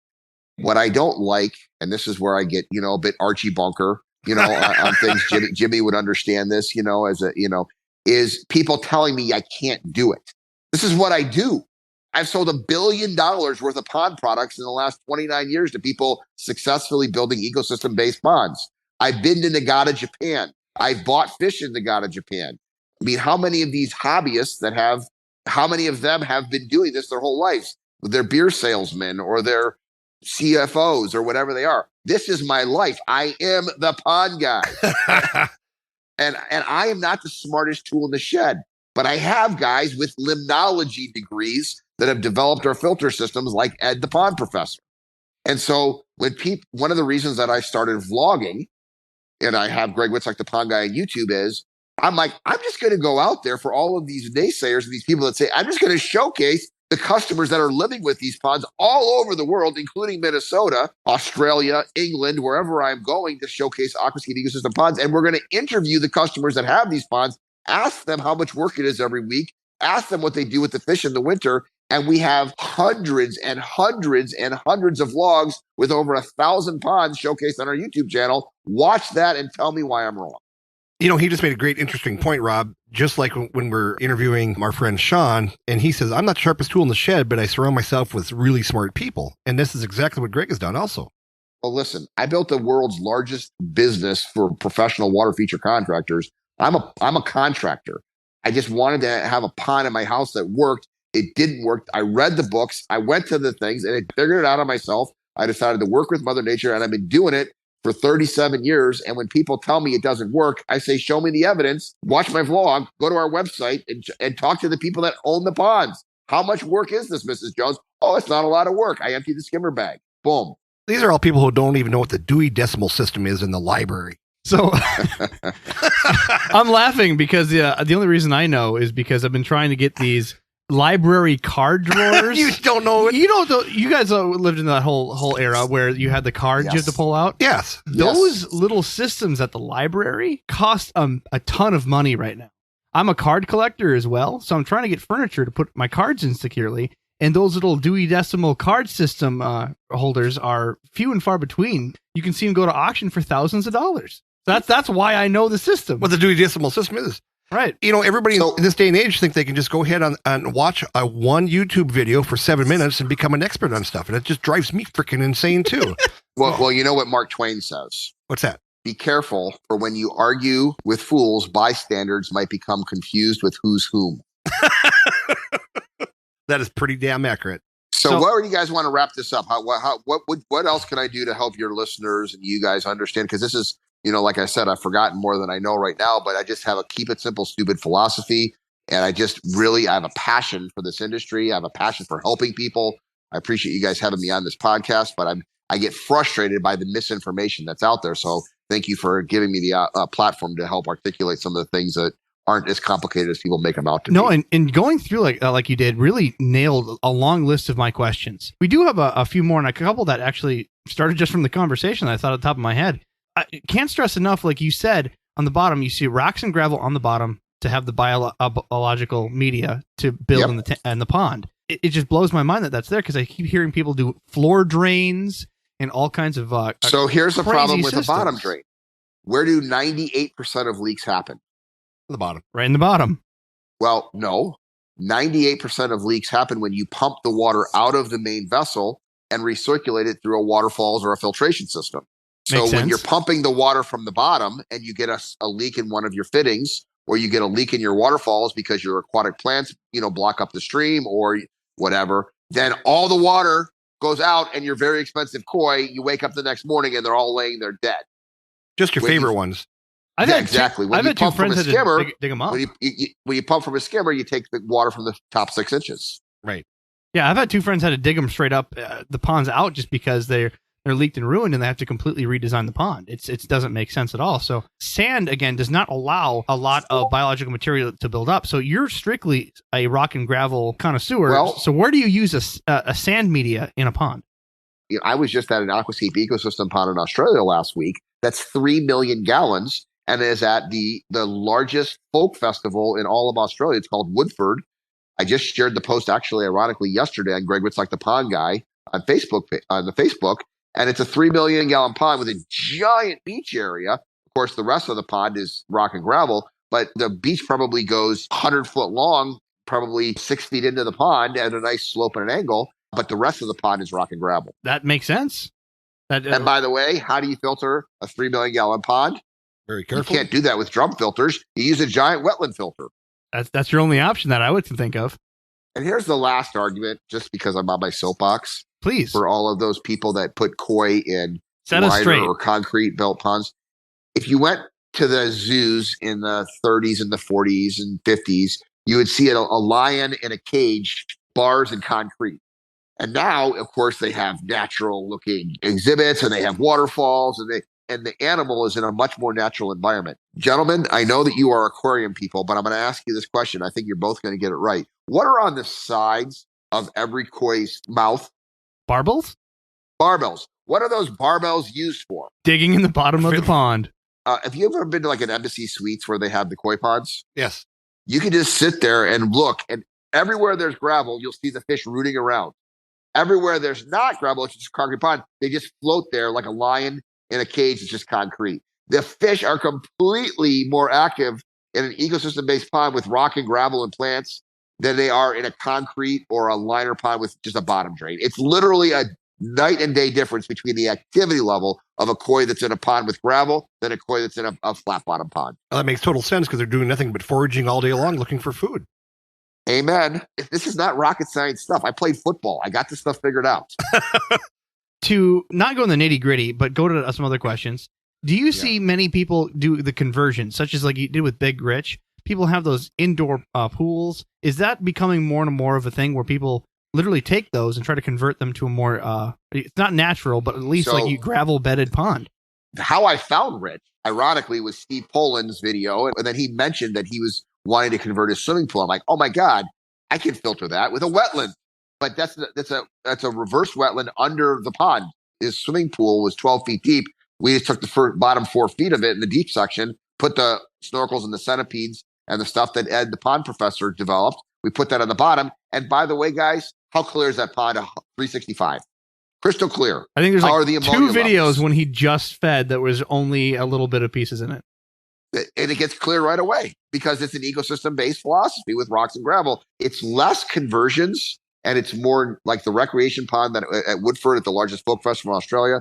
what I don't like, and this is where I get, a bit Archie Bunker, on things. Jimmy would understand this, is people telling me I can't do it. This is what I do. I've sold $1 billion worth of pond products in the last 29 years to people successfully building ecosystem-based ponds. I've been to Nagata, Japan. I've bought fish in Nagata, Japan. I mean, how many of these hobbyists how many of them have been doing this their whole lives? They're beer salesmen or they're CFOs or whatever they are. This is my life. I am the pond guy. and I am not the smartest tool in the shed, but I have guys with limnology degrees that have developed our filter systems like Ed the Pond Professor. And so one of the reasons that I started vlogging, and I have Greg Wittstock the Pond Guy on YouTube, is I'm just going to go out there for all of these naysayers and these people that say, I'm just going to showcase the customers that are living with these ponds all over the world, including Minnesota, Australia, England, wherever I'm going to showcase Aquascape ecosystem ponds. And we're going to interview the customers that have these ponds, ask them how much work it is every week, ask them what they do with the fish in the winter. And we have hundreds and hundreds and hundreds of vlogs with over 1,000 ponds showcased on our YouTube channel. Watch that and tell me why I'm wrong. He just made a great, interesting point, Rob. Just like when we're interviewing our friend Sean, and he says, I'm not the sharpest tool in the shed, but I surround myself with really smart people. And this is exactly what Greg has done also. Well, listen, I built the world's largest business for professional water feature contractors. I'm a contractor. I just wanted to have a pond in my house that worked. It didn't work. I read the books. I went to the things and I figured it out on myself. I decided to work with Mother Nature, and I've been doing it for 37 years. And when people tell me it doesn't work, I say, show me the evidence, watch my vlog, go to our website and talk to the people that own the ponds. How much work is this, Mrs. Jones? Oh, it's not a lot of work. I empty the skimmer bag. Boom. These are all people who don't even know what the Dewey Decimal System is in the library. So I'm laughing because the only reason I know is because I've been trying to get these library card drawers. You don't know it. You guys lived in that whole era where you had the cards you had to pull out. Yes. Those little systems at the library cost a ton of money right now. I'm a card collector as well, so I'm trying to get furniture to put my cards in securely. And those little Dewey Decimal card system holders are few and far between. You can see them go to auction for thousands of dollars. That's why I know the system. What the Dewey Decimal System is. Right. Everybody in this day and age think they can just go ahead and watch one YouTube video for 7 minutes and become an expert on stuff. And it just drives me freaking insane too. Well, you know what Mark Twain says? What's that? Be careful, for when you argue with fools, bystanders might become confused with who's whom. That is pretty damn accurate. So where do you guys want to wrap this up? What else can I do to help your listeners and you guys understand? Because this is, like I said, I've forgotten more than I know right now, but I just have a keep it simple, stupid philosophy. And I have a passion for this industry. I have a passion for helping people. I appreciate you guys having me on this podcast, but I get frustrated by the misinformation that's out there. So thank you for giving me the platform to help articulate some of the things that aren't as complicated as people make them out to be. No, and going through like you did really nailed a long list of my questions. We do have a few more, and a couple that actually started just from the conversation that I thought at the top of my head. I can't stress enough, like you said, on the bottom, you see rocks and gravel on the bottom to have the biological media to build in the pond. It just blows my mind that that's there because I keep hearing people do floor drains and all kinds of So here's the problem with systems. the bottom drain. Where do 98% of leaks happen? The bottom. Right in the bottom. Well, no. 98% of leaks happen when you pump the water out of the main vessel and recirculate it through a waterfalls or a filtration system. So when you're pumping the water from the bottom and you get a leak in one of your fittings, or you get a leak in your waterfalls because your aquatic plants, block up the stream or whatever, then all the water goes out and your very expensive koi, you wake up the next morning and they're all laying there dead. Just your favorite ones. Exactly. I've had two friends that dig them up. When you pump from a skimmer, you take the water from the top 6 inches. Right. Yeah, I've had two friends had to dig them straight up the ponds out just because they're leaked and ruined and they have to completely redesign the pond. It doesn't make sense at all. So sand, again, does not allow a lot of biological material to build up. So you're strictly a rock and gravel connoisseur. Well, so where do you use a sand media in a pond? I was just at an aquascape ecosystem pond in Australia last week. That's 3 million gallons and is at the largest folk festival in all of Australia. It's called Woodford. I just shared the post, actually, ironically, yesterday on Greg Wittstock, the pond guy, on Facebook, and it's a 3 million gallon pond with a giant beach area. Of course, the rest of the pond is rock and gravel, but the beach probably goes 100 foot long, probably 6 feet into the pond at a nice slope and an angle, but the rest of the pond is rock and gravel. That makes sense. And by the way, how do you filter a 3 million gallon pond? Very careful. You can't do that with drum filters. You use a giant wetland filter. That's your only option that I would think of. And here's the last argument, just because I'm on my soapbox. Please. For all of those people that put koi in Set us liner straight. or concrete built ponds. If you went to the zoos in the 30s and the 40s and 50s, you would see a lion in a cage, bars and concrete. And now, of course, they have natural looking exhibits and they have waterfalls and the animal is in a much more natural environment. Gentlemen, I know that you are aquarium people, but I'm going to ask you this question. I think you're both going to get it right. What are on the sides of every koi's mouth? Barbels? Barbells. What are those barbells used for? Digging in the bottom of the pond. Have you ever been to like an Embassy Suites where they have the koi ponds? Yes. You can just sit there and look, and everywhere there's gravel, you'll see the fish rooting around. Everywhere there's not gravel, it's just a concrete pond. They just float there like a lion in a cage. It's just concrete. The fish are completely more active in an ecosystem-based pond with rock and gravel and plants than they are in a concrete or a liner pond with just a bottom drain. It's literally a night and day difference between the activity level of a koi that's in a pond with gravel than a koi that's in a flat bottom pond. Well, that makes total sense because they're doing nothing but foraging all day long looking for food. Amen. This is not rocket science stuff. I played football. I got this stuff figured out. To not go in the nitty gritty, but go to some other questions. Do you see many people do the conversion, such as like you did with Big Rich? People have those indoor pools. Is that becoming more and more of a thing where people literally take those and try to convert them to a more, it's not natural, but at least like you gravel bedded pond? How I found Rich, ironically, was Steve Poland's video. And then he mentioned that he was wanting to convert his swimming pool. I'm like, oh my God, I can filter that with a wetland. But that's a reverse wetland under the pond. His swimming pool was 12 feet deep. We just took the bottom 4 feet of it in the deep section, put the snorkels and the centipedes and the stuff that Ed, the pond professor, developed. We put that on the bottom. And by the way, guys, how clear is that pond? 365. Crystal clear. I think there's how like two videos when he just fed that was only a little bit of pieces in it. And it gets clear right away because it's an ecosystem-based philosophy with rocks and gravel. It's less conversions, and it's more like the recreation pond that at Woodford at the largest folk festival in Australia.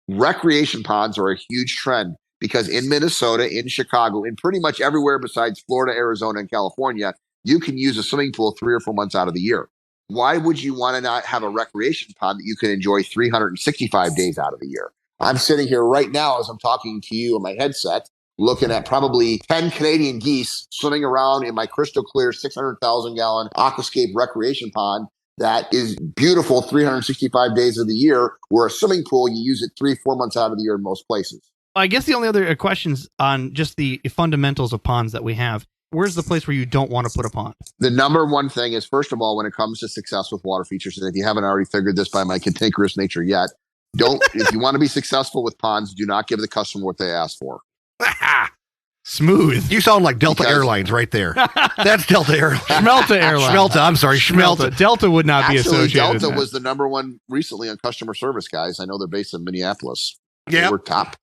Recreation ponds are a huge trend because in Minnesota, in Chicago, in pretty much everywhere besides Florida, Arizona, and California, you can use a swimming pool 3 or 4 months out of the year. Why would you want to not have a recreation pond that you can enjoy 365 days out of the year? I'm sitting here right now as I'm talking to you on my headset, looking at probably 10 Canadian geese swimming around in my crystal clear 600,000 gallon aquascape recreation pond that is beautiful 365 days of the year, where a swimming pool, you use it 3-4 months out of the year in most places. I guess the only other questions on just the fundamentals of ponds that we have. Where's the place where you don't want to put a pond? The number one thing is, first of all, when it comes to success with water features, and if you haven't already figured this by my cantankerous nature yet, if you want to be successful with ponds, do not give the customer what they ask for. Smooth. You sound like Delta Airlines right there. That's Delta Airlines. Schmelta Airlines. Schmelta, I'm sorry, Schmelta. Delta would not be associated. Delta was the number one recently on customer service, guys. I know they're based in Minneapolis. Yeah. We're top.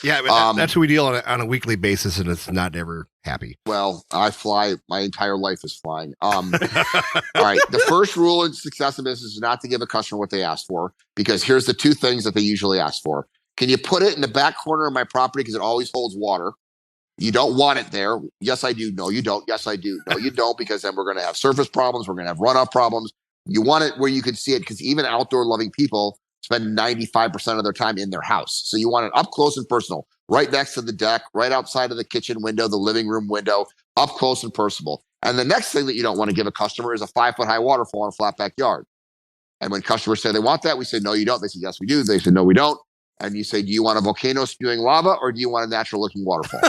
Yeah, but that's who we deal on a weekly basis, and it's not ever happy. Well, I fly. My entire life is flying. All right. The first rule in success in business is not to give a customer what they ask for, because here's the two things that they usually ask for. Can you put it in the back corner of my property because it always holds water? You don't want it there. Yes, I do. No, you don't. Yes, I do. No, you don't, because then we're going to have surface problems. We're going to have runoff problems. You want it where you can see it, because even outdoor loving people spend 95% of their time in their house. So you want it up close and personal, right next to the deck, right outside of the kitchen window, the living room window, up close and personal. And the next thing that you don't want to give a customer is a 5-foot high waterfall in a flat backyard. And when customers say they want that, we say, no, you don't. They say, yes, we do. They say, no, we don't. And you say, do you want a volcano spewing lava, or do you want a natural looking waterfall?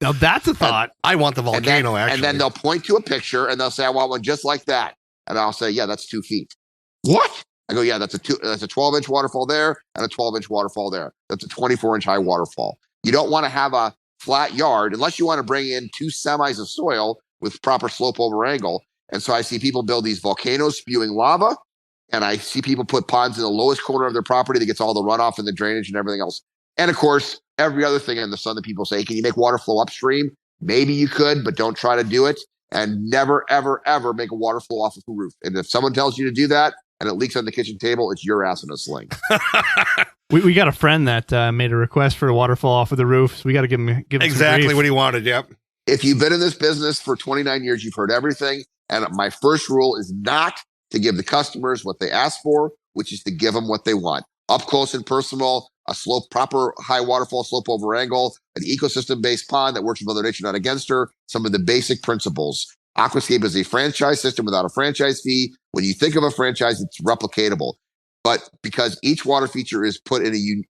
Now that's a thought. I want the volcano, actually. And then they'll point to a picture and they'll say, I want one just like that. And I'll say, yeah, that's 2 feet. What? I go, yeah, that's a 12-inch waterfall there and a 12-inch waterfall there. That's a 24-inch high waterfall. You don't want to have a flat yard unless you want to bring in 2 semis of soil with proper slope over angle. And so I see people build these volcanoes spewing lava, and I see people put ponds in the lowest corner of their property that gets all the runoff and the drainage and everything else. And of course, every other thing in the sun that people say, can you make water flow upstream? Maybe you could, but don't try to do it. And never, ever, ever make a water flow off of the roof. And if someone tells you to do that and it leaks on the kitchen table, it's your ass in a sling. We got a friend that made a request for a waterfall off of the roof. So we got to give him exactly what he wanted. Yep. If you've been in this business for 29 years, you've heard everything. And my first rule is not to give the customers what they ask for, which is to give them what they want. Up close and personal, a slope, proper high waterfall slope over angle, an ecosystem-based pond that works with Mother Nature, not against her. Some of the basic principles. Aquascape is a franchise system without a franchise fee. When you think of a franchise, it's replicatable. But because each water feature is put in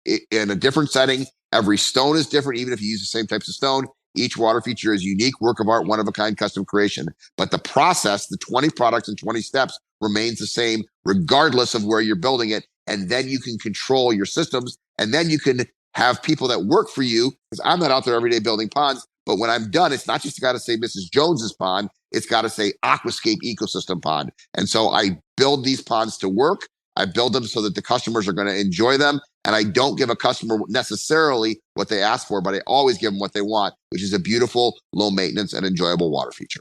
a different setting, every stone is different, even if you use the same types of stone. Each water feature is unique, work of art, one-of-a-kind custom creation. But the process, the 20 products and 20 steps, remains the same regardless of where you're building it. And then you can control your systems. And then you can have people that work for you, because I'm not out there every day building ponds. But when I'm done, it's not just got to say Mrs. Jones's pond. It's got to say Aquascape Ecosystem Pond. And so I build these ponds to work. I build them so that the customers are going to enjoy them. And I don't give a customer necessarily what they ask for, but I always give them what they want, which is a beautiful, low maintenance, and enjoyable water feature.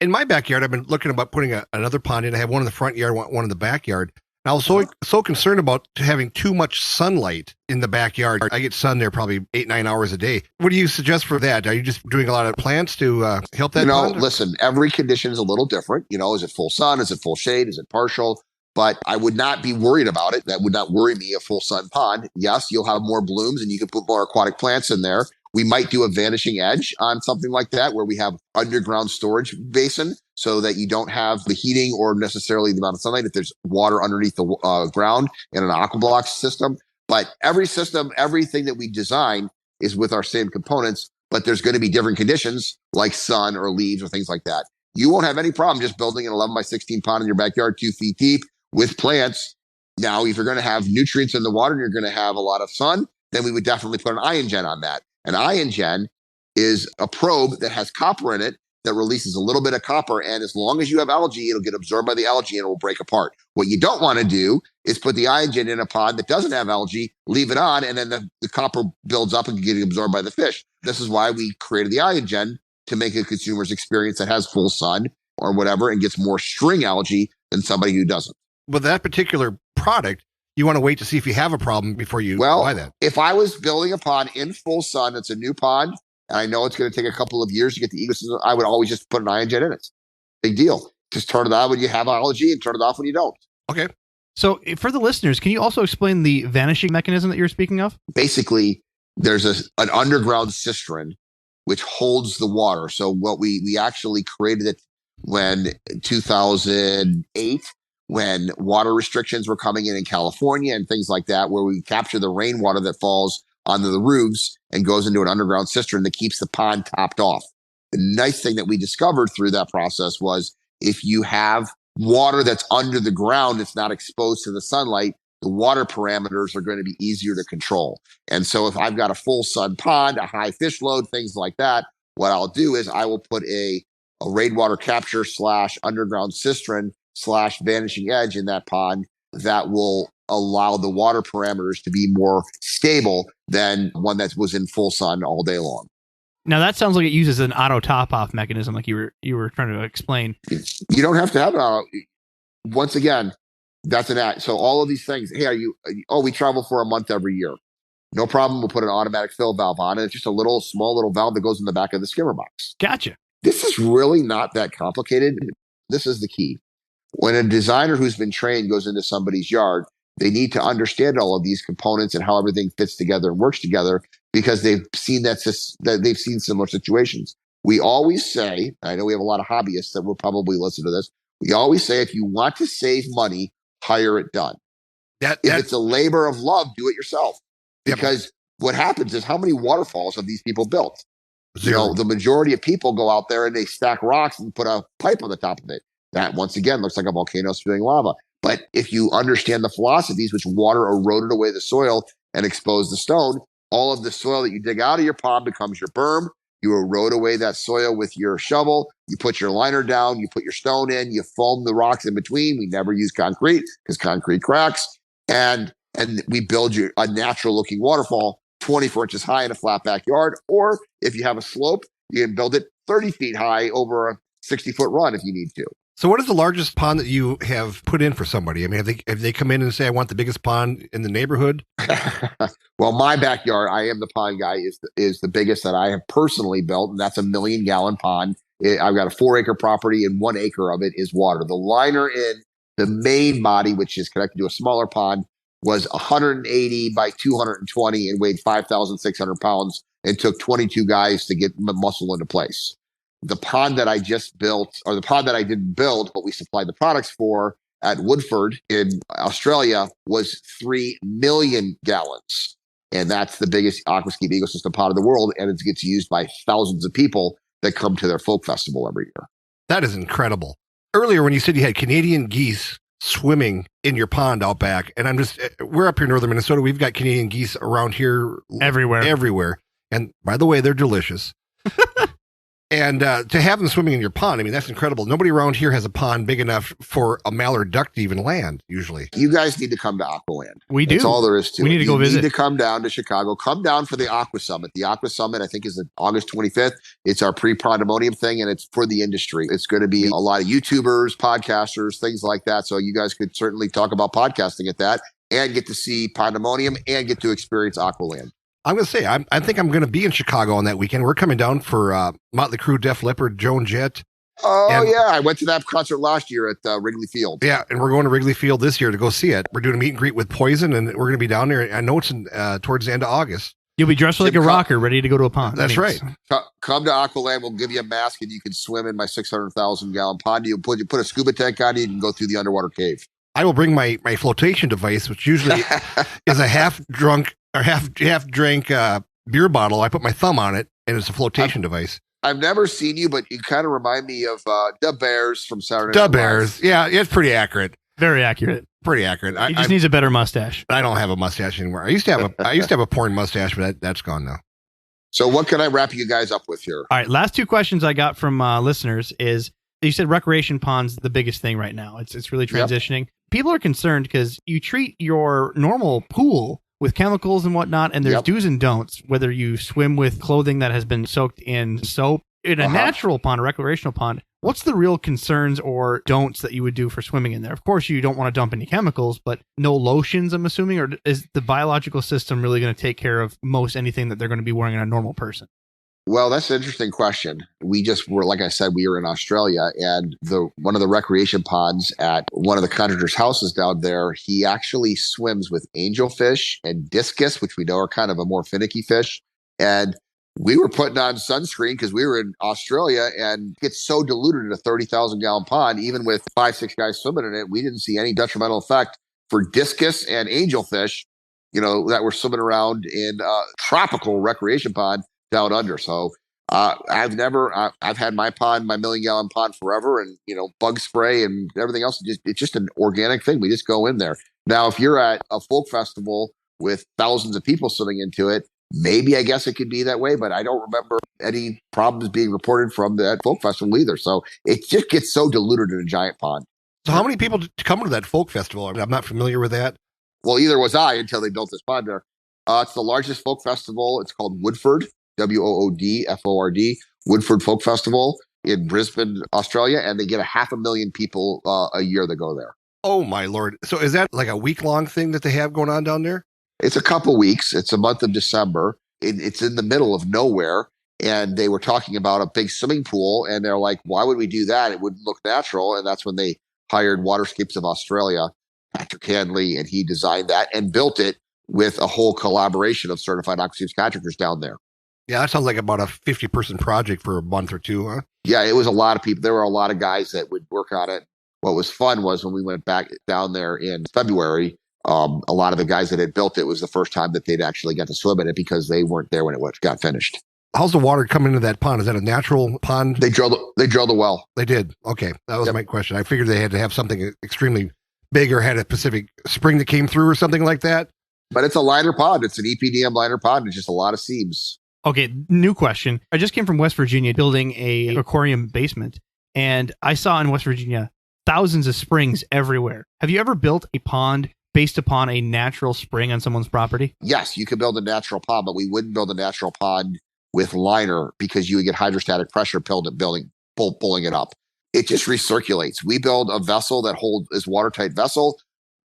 In my backyard, I've been looking about putting another pond in. I have one in the front yard, one in the backyard. And I was so concerned about having too much sunlight in the backyard. I get sun there probably 8-9 hours a day. What do you suggest for that? Are you just doing a lot of plants to help that pond? Listen, every condition is a little different. Is it full sun? Is it full shade? Is it partial? But I would not be worried about it. That would not worry me, a full sun pond. Yes, you'll have more blooms and you can put more aquatic plants in there. We might do a vanishing edge on something like that where we have underground storage basin so that you don't have the heating or necessarily the amount of sunlight if there's water underneath the ground in an aquablock system. But every system, everything that we design is with our same components, but there's going to be different conditions like sun or leaves or things like that. You won't have any problem just building an 11 by 16 pond in your backyard, 2 feet deep with plants. Now, if you're going to have nutrients in the water and you're going to have a lot of sun, then we would definitely put an ion gen on that. An ion gen is a probe that has copper in it that releases a little bit of copper. And as long as you have algae, it'll get absorbed by the algae and it will break apart. What you don't want to do is put the ion gen in a pond that doesn't have algae, leave it on, and then the copper builds up and can get absorbed by the fish. This is why we created the ion gen, to make a consumer's experience that has full sun or whatever and gets more string algae than somebody who doesn't. With that particular product, you want to wait to see if you have a problem before you buy that. If I was building a pond in full sun, it's a new pond, and I know it's going to take a couple of years to get the ecosystem, I would always just put an ion jet in it. Big deal. Just turn it on when you have algae and turn it off when you don't. Okay. So for the listeners, can you also explain the vanishing mechanism that you're speaking of? Basically, there's an underground cistern which holds the water. So what we actually created it when 2008, when water restrictions were coming in California and things like that, where we capture the rainwater that falls onto the roofs and goes into an underground cistern that keeps the pond topped off. The nice thing that we discovered through that process was if you have water that's under the ground, it's not exposed to the sunlight, the water parameters are going to be easier to control. And so if I've got a full sun pond, a high fish load, things like that, what I'll do is I will put a rainwater capture / underground cistern / vanishing edge in that pond that will allow the water parameters to be more stable than one that was in full sun all day long. Now that sounds like it uses an auto top off mechanism, like you were trying to explain. You don't have to have it auto. Once again, that's an ad. So all of these things. Hey, we travel for a month every year. No problem. We'll put an automatic fill valve on it. It's just a small little valve that goes in the back of the skimmer box. Gotcha. This is really not that complicated. This is the key. When a designer who's been trained goes into somebody's yard, they need to understand all of these components and how everything fits together and works together because they've seen they've seen similar situations. We always say, I know we have a lot of hobbyists that will probably listen to this. We always say, if you want to save money, hire it done. If it's a labor of love, do it yourself. Because what happens is, how many waterfalls have these people built? Zero. The majority of people go out there and they stack rocks and put a pipe on the top of it. That, once again, looks like a volcano spewing lava. But if you understand the philosophies, which water eroded away the soil and exposed the stone, all of the soil that you dig out of your pond becomes your berm. You erode away that soil with your shovel. You put your liner down. You put your stone in. You foam the rocks in between. We never use concrete because concrete cracks. And we build you a natural-looking waterfall 24 inches high in a flat backyard. Or if you have a slope, you can build it 30 feet high over a 60-foot run if you need to. So what is the largest pond that you have put in for somebody? I mean, have they come in and say, I want the biggest pond in the neighborhood? Well, my backyard, I am the pond guy, is the biggest that I have personally built, and that's a 1 million gallon pond. I've got a 4-acre property, and 1 acre of it is water. The liner in the main body, which is connected to a smaller pond, was 180 by 220 and weighed 5,600 pounds and took 22 guys to get muscle into place. The pond that I just built, or the pond that I didn't build, but we supplied the products for at Woodford in Australia, was 3 million gallons. And that's the biggest aquascape ecosystem pond in the world. And it gets used by thousands of people that come to their folk festival every year. That is incredible. Earlier, when you said you had Canadian geese swimming in your pond out back, and we're up here in northern Minnesota. We've got Canadian geese around here everywhere. And by the way, they're delicious. And to have them swimming in your pond, I mean, that's incredible. Nobody around here has a pond big enough for a mallard duck to even land, usually. You guys need to come to Aqualand. We do. That's all there is to it. We need to go visit. You need to come down to Chicago. Come down for the Aqua Summit. The Aqua Summit, I think, is August 25th. It's our pre-pandemonium thing, and it's for the industry. It's going to be a lot of YouTubers, podcasters, things like that. So you guys could certainly talk about podcasting at that and get to see pandemonium and get to experience Aqualand. I'm going to say, I think I'm going to be in Chicago on that weekend. We're coming down for Motley Crue, Def Leppard, Joan Jett. Oh, yeah. I went to that concert last year at Wrigley Field. Yeah, and we're going to Wrigley Field this year to go see it. We're doing a meet and greet with Poison, and we're going to be down there. I know it's towards the end of August. You'll be dressed like a rocker, ready to go to a pond. That's right. Come to Aqualand. We'll give you a mask, and you can swim in my 600,000-gallon pond. You put a scuba tank on you and go through the underwater cave. I will bring my flotation device, which usually is a half-drank beer bottle. I put my thumb on it, and it's a flotation device. I've never seen you, but you kind of remind me of the Bears from Saturday Night Live. The Bears. Yeah, it's pretty accurate. Very accurate. Pretty accurate. He just needs a better mustache. I don't have a mustache anymore. I used to have a porn mustache, but that's gone now. So what can I wrap you guys up with here? All right, last two questions I got from listeners is, you said recreation ponds the biggest thing right now. It's really transitioning. Yep. People are concerned because you treat your normal pool with chemicals and whatnot, and there's do's and don'ts, whether you swim with clothing that has been soaked in soap. In a natural pond, a recreational pond, what's the real concerns or don'ts that you would do for swimming in there? Of course, you don't want to dump any chemicals, but no lotions, I'm assuming, or is the biological system really going to take care of most anything that they're going to be wearing on a normal person? Well, that's an interesting question. We just were, like I said, we were in Australia, and one of the recreation ponds at one of the contractor's houses down there, he actually swims with angelfish and discus, which we know are kind of a more finicky fish. And we were putting on sunscreen because we were in Australia, and it's so diluted in a 30,000-gallon pond, even with 5-6 guys swimming in it, we didn't see any detrimental effect for discus and angelfish, that were swimming around in a tropical recreation pond down under. So I've had my pond, my 1-million-gallon pond forever, and bug spray and everything else. It's just an organic thing. We just go in there. Now, if you're at a folk festival with thousands of people swimming into it, maybe I guess it could be that way, but I don't remember any problems being reported from that folk festival either. So it just gets so diluted in a giant pond. So how many people come to that folk festival? I'm not familiar with that. Well, either was I until they built this pond there. It's the largest folk festival. It's called Woodford. WOODFORD, Woodford Folk Festival in Brisbane, Australia, and they get 500,000 people a year that go there. Oh my Lord. So is that like a week-long thing that they have going on down there? It's a couple weeks. It's a month of December. It's in the middle of nowhere, and they were talking about a big swimming pool, and they're like, why would we do that? It wouldn't look natural. And that's when they hired Waterscapes of Australia, Patrick Hanley, and he designed that and built it with a whole collaboration of certified aquascapes contractors down there. Yeah, that sounds like about a 50-person project for a month or two, huh? Yeah, it was a lot of people. There were a lot of guys that would work on it. What was fun was when we went back down there in February, a lot of the guys that had built it was the first time that they'd actually got to swim in it because they weren't there when it got finished. How's the water coming into that pond? Is that a natural pond? They drilled a well. They did. Okay, that was my question. I figured they had to have something extremely big or had a specific spring that came through or something like that. But it's a liner pond. It's an EPDM liner pond. It's just a lot of seams. Okay, new question. I just came from West Virginia building a aquarium basement, and I saw in West Virginia thousands of springs everywhere. Have you ever built a pond based upon a natural spring on someone's property? Yes, you could build a natural pond, but we wouldn't build a natural pond with liner because you would get hydrostatic pressure pulling it up. It just recirculates. We build a vessel that is watertight vessel.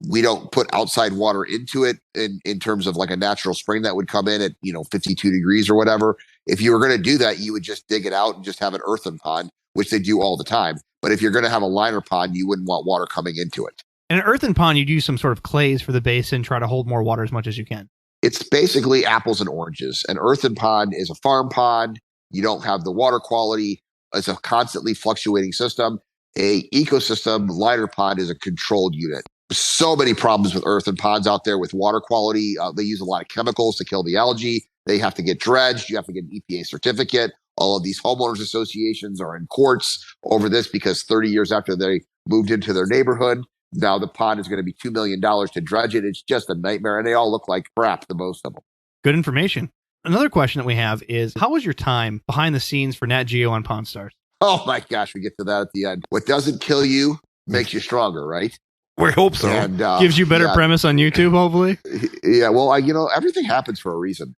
We don't put outside water into it in terms of like a natural spring that would come in at 52 degrees or whatever. If you were going to do that, you would just dig it out and just have an earthen pond, which they do all the time. But if you're going to have a liner pond, you wouldn't want water coming into it. In an earthen pond, you'd use some sort of clays for the basin, try to hold more water as much as you can. It's basically apples and oranges. An earthen pond is a farm pond. You don't have the water quality. It's a constantly fluctuating system. A ecosystem liner pond is a controlled unit. So many problems with earthen ponds out there with water quality. They use a lot of chemicals to kill the algae. They have to get dredged. You have to get an EPA certificate. All of these homeowners associations are in courts over this because 30 years after they moved into their neighborhood, now the pond is going to be $2 million to dredge it. It's just a nightmare. And they all look like crap, the most of them. Good information. Another question that we have is, how was your time behind the scenes for Nat Geo on Pawn Stars? Oh my gosh, we get to that at the end. What doesn't kill you makes you stronger, right? We hope so. And Gives you better premise on YouTube, hopefully. Yeah, well, everything happens for a reason.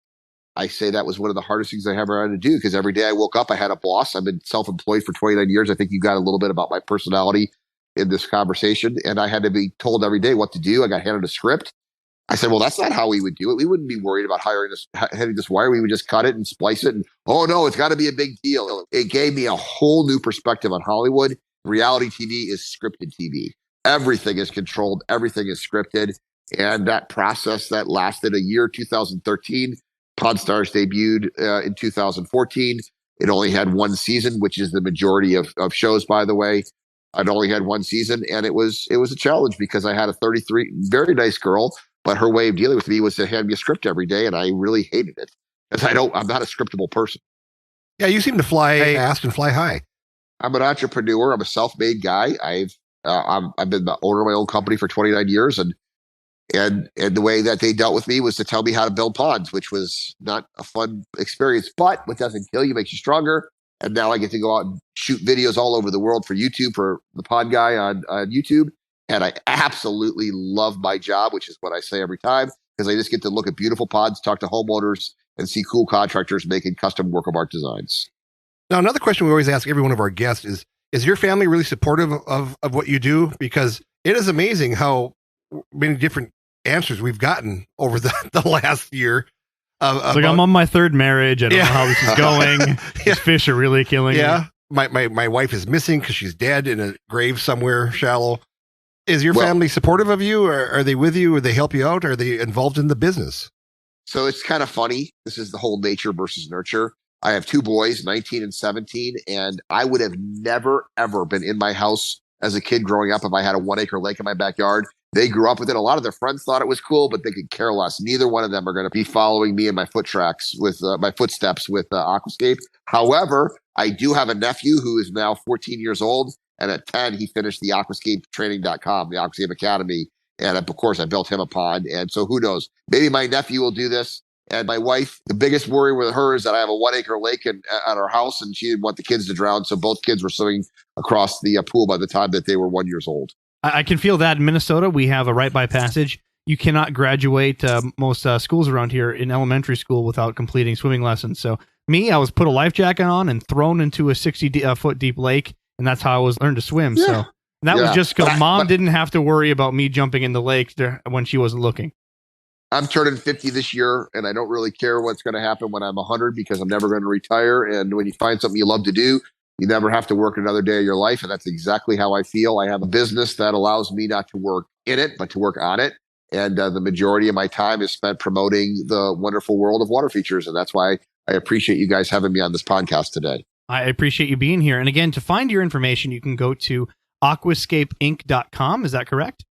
I say that was one of the hardest things I ever had to do because every day I woke up, I had a boss. I've been self-employed for 29 years. I think you got a little bit about my personality in this conversation, and I had to be told every day what to do. I got handed a script. I said, well, that's not how we would do it. We wouldn't be worried about having this wire. We would just cut it and splice it. And, oh, no, it's got to be a big deal. It gave me a whole new perspective on Hollywood. Reality TV is scripted TV. Everything is controlled. Everything is scripted. And that process that lasted a year, 2013, Pawn Stars debuted in 2014. It only had one season, which is the majority of shows, by the way. I'd only had one season, and it was a challenge because I had a 33, very nice girl, but her way of dealing with me was to hand me a script every day, and I really hated it because I'm not a scriptable person. Yeah, you seem to fly fast and fly high. I'm an entrepreneur. I'm a self-made guy. I've been the owner of my own company for 29 years, and the way that they dealt with me was to tell me how to build ponds, which was not a fun experience. But what doesn't kill you makes you stronger. And now I get to go out and shoot videos all over the world for YouTube, for the Pond Guy on YouTube. And I absolutely love my job, which is what I say every time, because I just get to look at beautiful ponds, talk to homeowners, and see cool contractors making custom work of art designs. Now, another question we always ask every one of our guests is your family really supportive of what you do? Because it is amazing how many different answers we've gotten over the last year. It's like, I'm on my third marriage. I don't know how this is going. These fish are really killing me. My wife is missing because she's dead in a grave somewhere shallow. Is your family supportive of you? Or are they with you? Or they help you out? Or are they involved in the business? So it's kind of funny. This is the whole nature versus nurture. I have two boys, 19 and 17, and I would have never, ever been in my house as a kid growing up if I had a 1 acre lake in my backyard. They grew up with it. A lot of their friends thought it was cool, but they could care less. Neither one of them are going to be following me in my footsteps with Aquascape. However, I do have a nephew who is now 14 years old. And at 10, he finished the aquascapetraining.com, the Aquascape Academy. And of course, I built him a pond. And so who knows? Maybe my nephew will do this. And my wife, the biggest worry with her is that I have a 1 acre lake at our house, and she didn't want the kids to drown. So both kids were swimming across the pool by the time that they were 1 year old. I can feel that in Minnesota. We have a rite by passage. You cannot graduate most schools around here in elementary school without completing swimming lessons. So I was put a life jacket on and thrown into a 60-foot deep lake, and that's how I was learned to swim. Yeah. So that was just because Mom didn't have to worry about me jumping in the lake when she wasn't looking. I'm turning 50 this year, and I don't really care what's going to happen when I'm 100 because I'm never going to retire. And when you find something you love to do, you never have to work another day of your life. And that's exactly how I feel. I have a business that allows me not to work in it, but to work on it. And the majority of my time is spent promoting the wonderful world of water features. And that's why I appreciate you guys having me on this podcast today. I appreciate you being here. And again, to find your information, you can go to aquascapeinc.com. Is that correct?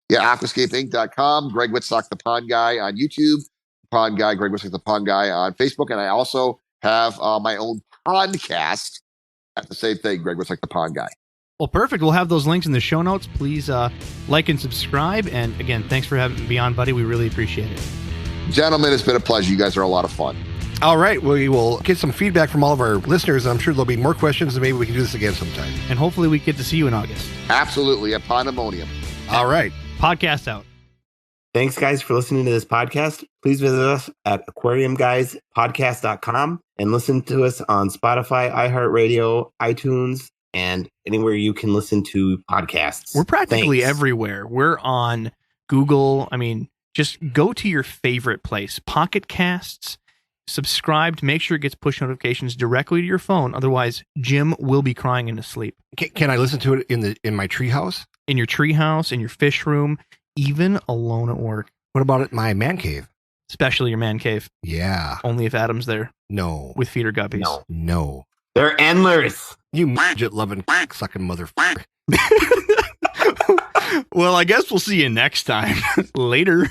Yeah, aquascapeinc.com. Greg Wittstock, the Pond Guy on YouTube. Pond Guy, Greg Wittstock, the Pond Guy on Facebook. And I also have my own podcast. At the same thing, Greg Wittstock, the Pond Guy. Well, perfect. We'll have those links in the show notes. Please like and subscribe. And again, thanks for having me on, buddy. We really appreciate it. Gentlemen, it's been a pleasure. You guys are a lot of fun. All right. We will get some feedback from all of our listeners. I'm sure there'll be more questions, and maybe we can do this again sometime. And hopefully we get to see you in August. Absolutely. A pandemonium. All right. Podcast out. Thanks, guys, for listening to this podcast. Please visit us at aquariumguyspodcast.com and listen to us on Spotify, iHeartRadio, iTunes, and anywhere you can listen to podcasts. We're practically everywhere. We're on Google. I mean, just go to your favorite place. Pocket Casts. Subscribe to make sure it gets push notifications directly to your phone. Otherwise, Jim will be crying in his sleep. Can I listen to it in my treehouse? In your treehouse, in your fish room, even alone at work. What about at my man cave? Especially your man cave. Yeah. Only if Adam's there. No. With feeder guppies. No. They're endless. You midget-loving, sucking motherfucker. Well, I guess we'll see you next time. Later.